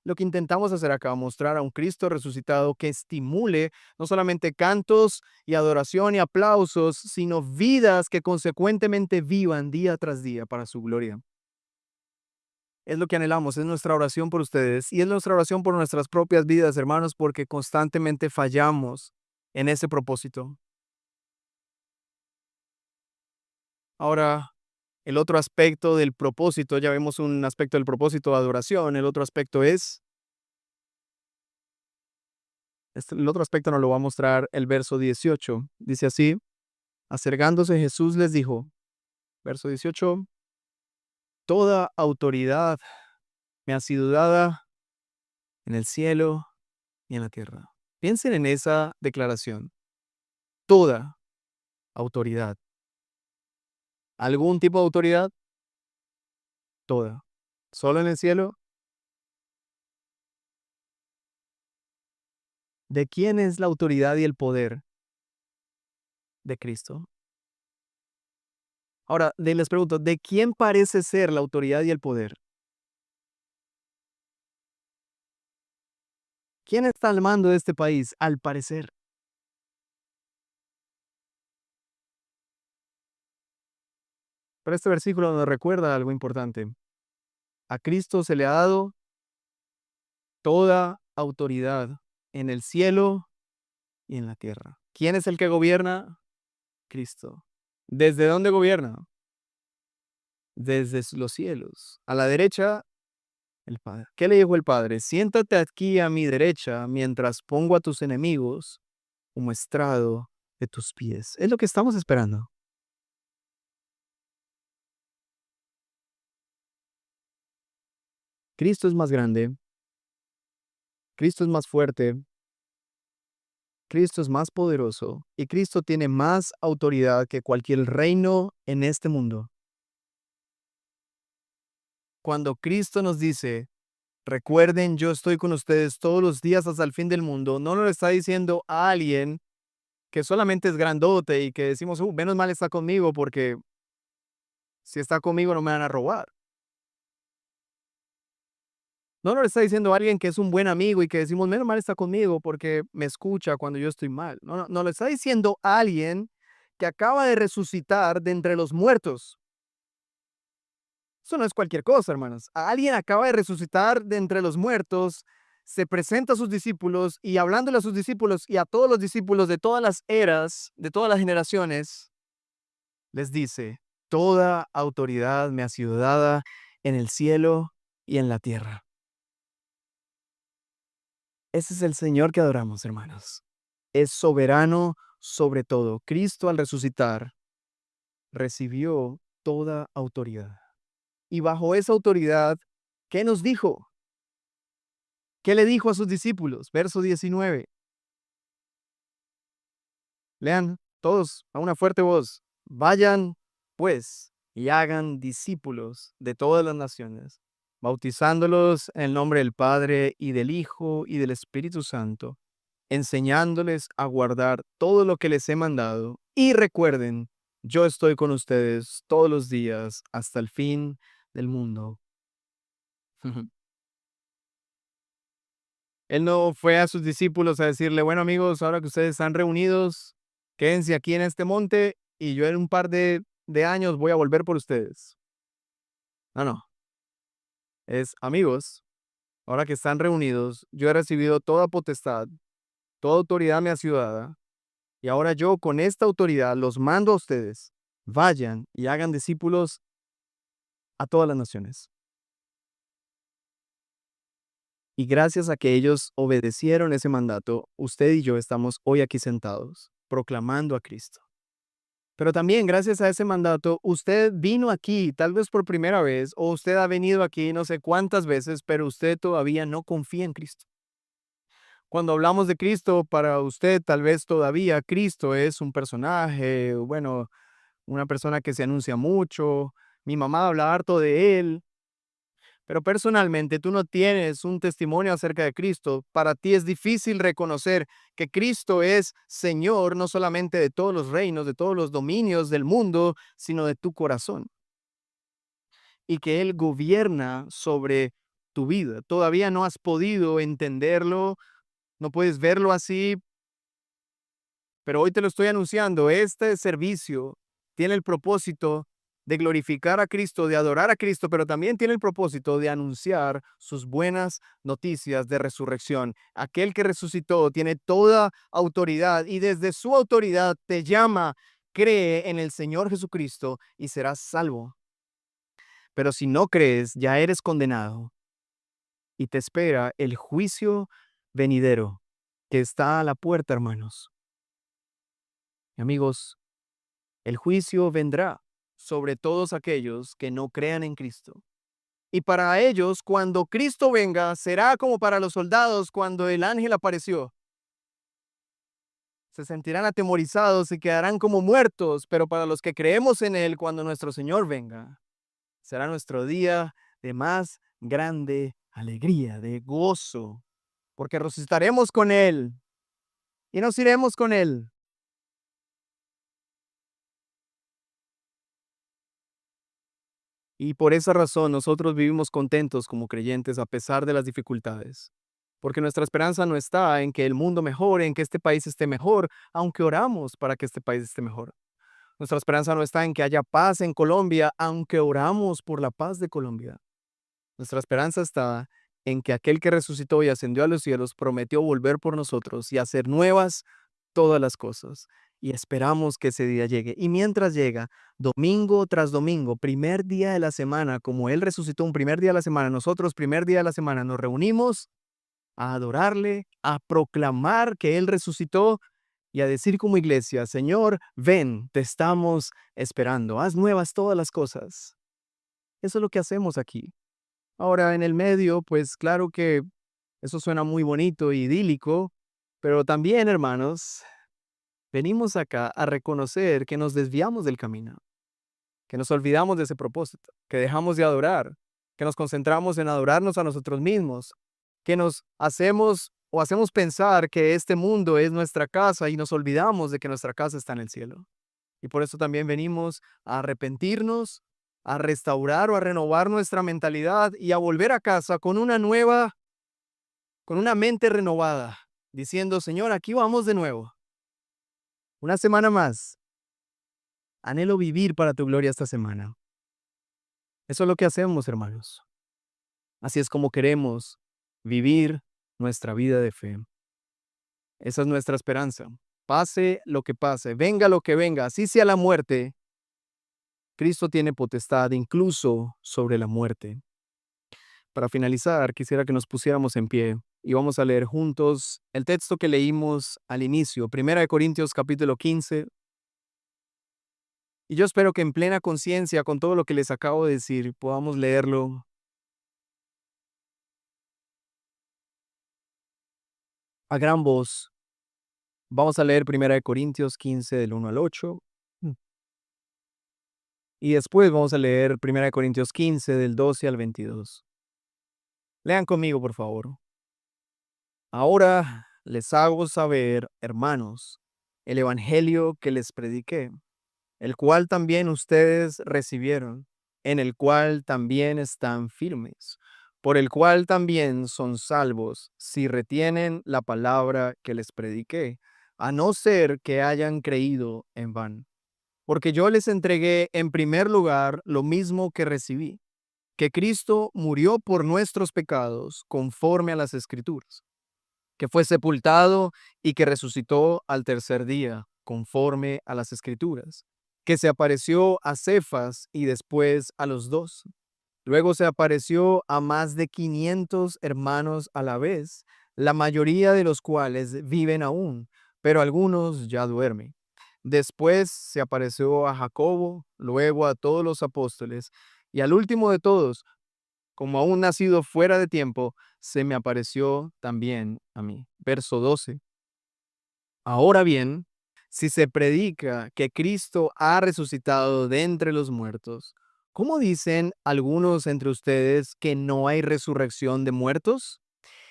Lo que intentamos hacer acá, mostrar a un Cristo resucitado que estimule no solamente cantos y adoración y aplausos, sino vidas que consecuentemente vivan día tras día para su gloria. Es lo que anhelamos, es nuestra oración por ustedes y es nuestra oración por nuestras propias vidas, hermanos, porque constantemente fallamos en ese propósito. Ahora, el otro aspecto del propósito, ya vemos un aspecto del propósito de adoración, el otro aspecto es el otro aspecto nos lo va a mostrar el verso 18. Dice así, acercándose Jesús les dijo, verso 18, toda autoridad me ha sido dada en el cielo y en la tierra. Piensen en esa declaración. Toda autoridad. ¿Algún tipo de autoridad? Toda. ¿Solo en el cielo? ¿De quién es la autoridad y el poder? De Cristo. Ahora, les pregunto, ¿de quién parece ser la autoridad y el poder? ¿Quién está al mando de este país? Al parecer. Pero este versículo nos recuerda algo importante. A Cristo se le ha dado toda autoridad en el cielo y en la tierra. ¿Quién es el que gobierna? Cristo. ¿Desde dónde gobierna? Desde los cielos. A la derecha, el Padre. ¿Qué le dijo el Padre? Siéntate aquí a mi derecha mientras pongo a tus enemigos como estrado de tus pies. Es lo que estamos esperando. Cristo es más grande, Cristo es más fuerte, Cristo es más poderoso y Cristo tiene más autoridad que cualquier reino en este mundo. Cuando Cristo nos dice, recuerden, yo estoy con ustedes todos los días hasta el fin del mundo, no lo está diciendo a alguien que solamente es grandote y que decimos, menos mal está conmigo porque si está conmigo no me van a robar. No lo está diciendo a alguien que es un buen amigo y que decimos, menos mal está conmigo porque me escucha cuando yo estoy mal. No lo está diciendo a alguien que acaba de resucitar de entre los muertos. Eso no es cualquier cosa, hermanos. Alguien acaba de resucitar de entre los muertos, se presenta a sus discípulos y hablándole a sus discípulos y a todos los discípulos de todas las eras, de todas las generaciones, les dice, toda autoridad me ha sido dada en el cielo y en la tierra. Ese es el Señor que adoramos, hermanos. Es soberano sobre todo. Cristo al resucitar recibió toda autoridad. Y bajo esa autoridad, ¿qué nos dijo? ¿Qué le dijo a sus discípulos? Verso 19. Lean todos a una fuerte voz. Vayan, pues, y hagan discípulos de todas las naciones, bautizándolos en el nombre del Padre y del Hijo y del Espíritu Santo, enseñándoles a guardar todo lo que les he mandado. Y recuerden, yo estoy con ustedes todos los días hasta el fin del mundo. Él no fue a sus discípulos a decirle, bueno amigos, ahora que ustedes están reunidos, quédense aquí en este monte y yo en un par de años voy a volver por ustedes. No. Es amigos, ahora que están reunidos, yo he recibido toda potestad, toda autoridad me ha sido dada, y ahora yo con esta autoridad los mando a ustedes, vayan y hagan discípulos a todas las naciones. Y gracias a que ellos obedecieron ese mandato, usted y yo estamos hoy aquí sentados, proclamando a Cristo. Pero también gracias a ese mandato, usted vino aquí tal vez por primera vez, o usted ha venido aquí no sé cuántas veces, pero usted todavía no confía en Cristo. Cuando hablamos de Cristo, para usted tal vez todavía Cristo es un personaje, bueno, una persona que se anuncia mucho. Mi mamá habla harto de él, pero personalmente tú no tienes un testimonio acerca de Cristo. Para ti es difícil reconocer que Cristo es Señor no solamente de todos los reinos, de todos los dominios del mundo, sino de tu corazón. Y que Él gobierna sobre tu vida. Todavía no has podido entenderlo, no puedes verlo así, pero hoy te lo estoy anunciando. Este servicio tiene el propósito de glorificar a Cristo, de adorar a Cristo, pero también tiene el propósito de anunciar sus buenas noticias de resurrección. Aquel que resucitó tiene toda autoridad y desde su autoridad te llama, cree en el Señor Jesucristo y serás salvo. Pero si no crees, ya eres condenado y te espera el juicio venidero que está a la puerta, hermanos. Amigos, el juicio vendrá sobre todos aquellos que no crean en Cristo. Y para ellos, cuando Cristo venga, será como para los soldados cuando el ángel apareció. Se sentirán atemorizados y quedarán como muertos, pero para los que creemos en Él, cuando nuestro Señor venga, será nuestro día de más grande alegría, de gozo, porque resucitaremos con Él y nos iremos con Él. Y por esa razón nosotros vivimos contentos como creyentes a pesar de las dificultades. Porque nuestra esperanza no está en que el mundo mejore, en que este país esté mejor, aunque oramos para que este país esté mejor. Nuestra esperanza no está en que haya paz en Colombia, aunque oramos por la paz de Colombia. Nuestra esperanza está en que aquel que resucitó y ascendió a los cielos prometió volver por nosotros y hacer nuevas todas las cosas. Y esperamos que ese día llegue. Y mientras llega, domingo tras domingo, primer día de la semana, como Él resucitó un primer día de la semana, nosotros primer día de la semana nos reunimos a adorarle, a proclamar que Él resucitó y a decir como iglesia: Señor, ven, te estamos esperando, haz nuevas todas las cosas. Eso es lo que hacemos aquí. Ahora, en el medio, pues claro que eso suena muy bonito y idílico, pero también, hermanos, venimos acá a reconocer que nos desviamos del camino, que nos olvidamos de ese propósito, que dejamos de adorar, que nos concentramos en adorarnos a nosotros mismos, que nos hacemos o hacemos pensar que este mundo es nuestra casa y nos olvidamos de que nuestra casa está en el cielo. Y por eso también venimos a arrepentirnos, a restaurar o a renovar nuestra mentalidad y a volver a casa con una mente renovada, diciendo: Señor, aquí vamos de nuevo. Una semana más. Anhelo vivir para tu gloria esta semana. Eso es lo que hacemos, hermanos. Así es como queremos vivir nuestra vida de fe. Esa es nuestra esperanza. Pase lo que pase, venga lo que venga, así sea la muerte, Cristo tiene potestad incluso sobre la muerte. Para finalizar, quisiera que nos pusiéramos en pie y vamos a leer juntos el texto que leímos al inicio, 1 Corintios capítulo 15. Y yo espero que en plena conciencia, con todo lo que les acabo de decir, podamos leerlo a gran voz. Vamos a leer 1 Corintios 15 del 1 al 8. Y después vamos a leer 1 Corintios 15 del 12 al 22. Lean conmigo, por favor. Ahora les hago saber, hermanos, el evangelio que les prediqué, el cual también ustedes recibieron, en el cual también están firmes, por el cual también son salvos, si retienen la palabra que les prediqué, a no ser que hayan creído en vano. Porque yo les entregué en primer lugar lo mismo que recibí, que Cristo murió por nuestros pecados conforme a las Escrituras, que fue sepultado y que resucitó al tercer día conforme a las Escrituras, que se apareció a Cefas y después a los 2. Luego se apareció a más de 500 hermanos a la vez, la mayoría de los cuales viven aún, pero algunos ya duermen. Después se apareció a Jacobo, luego a todos los apóstoles, y al último de todos, como aún nacido fuera de tiempo, se me apareció también a mí. Verso 12. Ahora bien, si se predica que Cristo ha resucitado de entre los muertos, ¿cómo dicen algunos entre ustedes que no hay resurrección de muertos?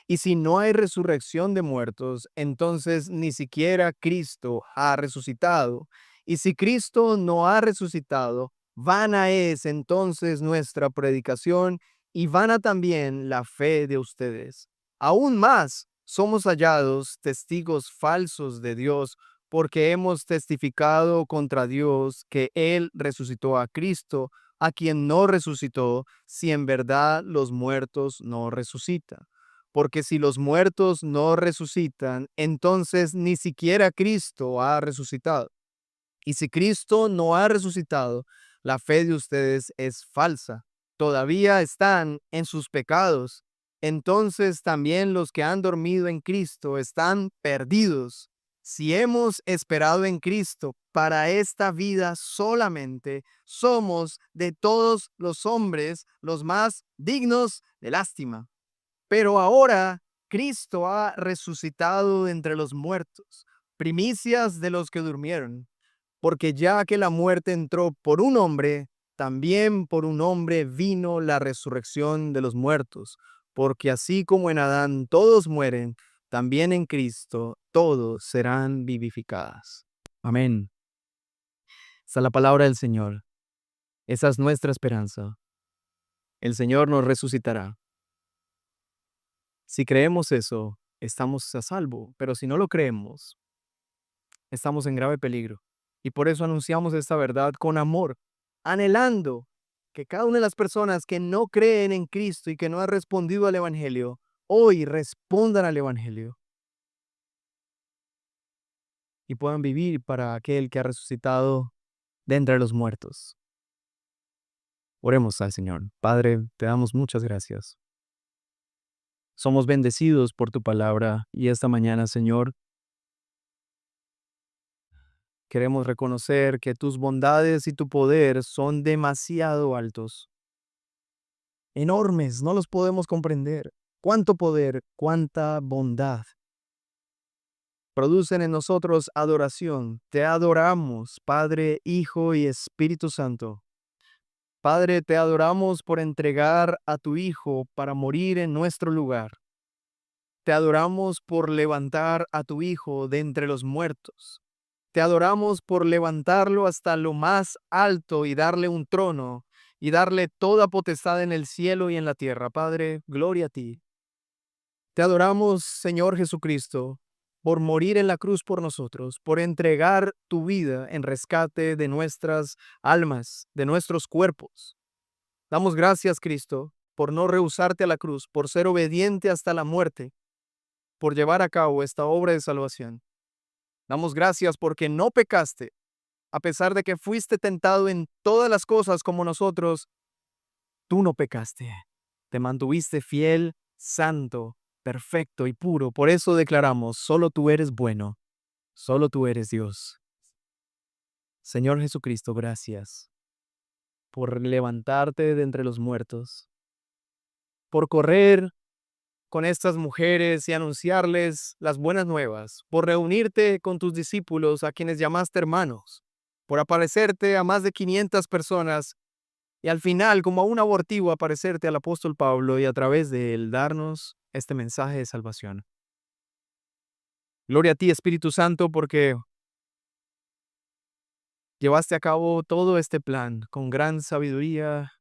Y si no hay resurrección de muertos, entonces ni siquiera Cristo ha resucitado. Y si Cristo no ha resucitado, vana es entonces nuestra predicación y vana también la fe de ustedes. Aún más, somos hallados testigos falsos de Dios porque hemos testificado contra Dios que Él resucitó a Cristo, a quien no resucitó, si en verdad los muertos no resucitan. Porque si los muertos no resucitan, entonces ni siquiera Cristo ha resucitado. Y si Cristo no ha resucitado, la fe de ustedes es falsa. Todavía están en sus pecados. Entonces también los que han dormido en Cristo están perdidos. Si hemos esperado en Cristo para esta vida solamente, somos de todos los hombres los más dignos de lástima. Pero ahora Cristo ha resucitado de entre los muertos, primicias de los que durmieron, porque ya que la muerte entró por un hombre, también por un hombre vino la resurrección de los muertos, porque así como en Adán todos mueren, también en Cristo todos serán vivificados. Amén. Esa es la palabra del Señor. Esa es nuestra esperanza. El Señor nos resucitará. Si creemos eso, estamos a salvo, pero si no lo creemos, estamos en grave peligro. Y por eso anunciamos esta verdad con amor, anhelando que cada una de las personas que no creen en Cristo y que no han respondido al Evangelio, hoy respondan al Evangelio y puedan vivir para aquel que ha resucitado de entre los muertos. Oremos al Señor. Padre, te damos muchas gracias. Somos bendecidos por tu palabra y esta mañana, Señor, queremos reconocer que tus bondades y tu poder son demasiado altos, enormes, no los podemos comprender. Cuánto poder, cuánta bondad producen en nosotros adoración. Te adoramos, Padre, Hijo y Espíritu Santo. Padre, te adoramos por entregar a tu Hijo para morir en nuestro lugar. Te adoramos por levantar a tu Hijo de entre los muertos. Te adoramos por levantarlo hasta lo más alto y darle un trono y darle toda potestad en el cielo y en la tierra. Padre, gloria a ti. Te adoramos, Señor Jesucristo, por morir en la cruz por nosotros, por entregar tu vida en rescate de nuestras almas, de nuestros cuerpos. Damos gracias, Cristo, por no rehusarte a la cruz, por ser obediente hasta la muerte, por llevar a cabo esta obra de salvación. Damos gracias porque no pecaste, a pesar de que fuiste tentado en todas las cosas como nosotros, tú no pecaste. Te mantuviste fiel, santo, perfecto y puro. Por eso declaramos, solo tú eres bueno, solo tú eres Dios. Señor Jesucristo, gracias por levantarte de entre los muertos, por correr con estas mujeres y anunciarles las buenas nuevas, por reunirte con tus discípulos a quienes llamaste hermanos, por aparecerte a más de 500 personas y al final, como a un abortivo, aparecerte al apóstol Pablo y a través de él darnos este mensaje de salvación. Gloria a ti, Espíritu Santo, porque llevaste a cabo todo este plan con gran sabiduría.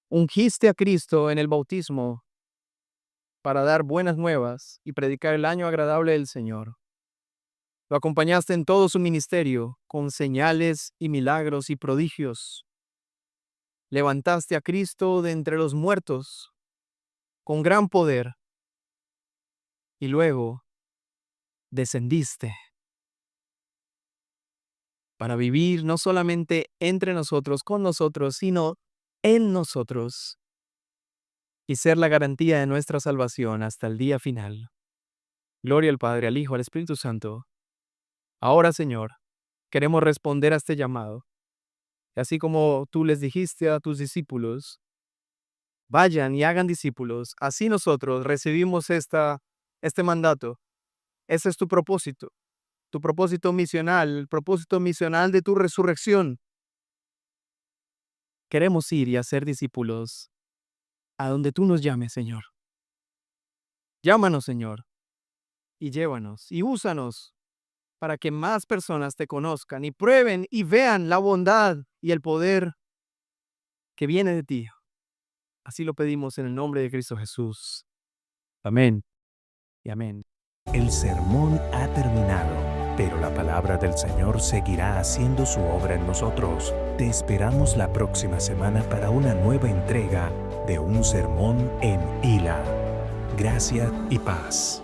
Ungiste a Cristo en el bautismo para dar buenas nuevas y predicar el año agradable del Señor. Lo acompañaste en todo su ministerio con señales y milagros y prodigios. Levantaste a Cristo de entre los muertos con gran poder y luego descendiste para vivir no solamente entre nosotros, con nosotros, sino en nosotros, y ser la garantía de nuestra salvación hasta el día final. Gloria al Padre, al Hijo, al Espíritu Santo. Ahora, Señor, queremos responder a este llamado. Y así como tú les dijiste a tus discípulos, vayan y hagan discípulos, así nosotros recibimos este mandato. Ese es tu propósito misional, el propósito misional de tu resurrección. Queremos ir y hacer discípulos a donde tú nos llames, Señor. Llámanos, Señor, y llévanos, y úsanos para que más personas te conozcan y prueben y vean la bondad y el poder que viene de ti. Así lo pedimos en el nombre de Cristo Jesús. Amén y amén. El sermón ha terminado, pero la palabra del Señor seguirá haciendo su obra en nosotros. Te esperamos la próxima semana para una nueva entrega de un sermón en Hila. Gracia y paz.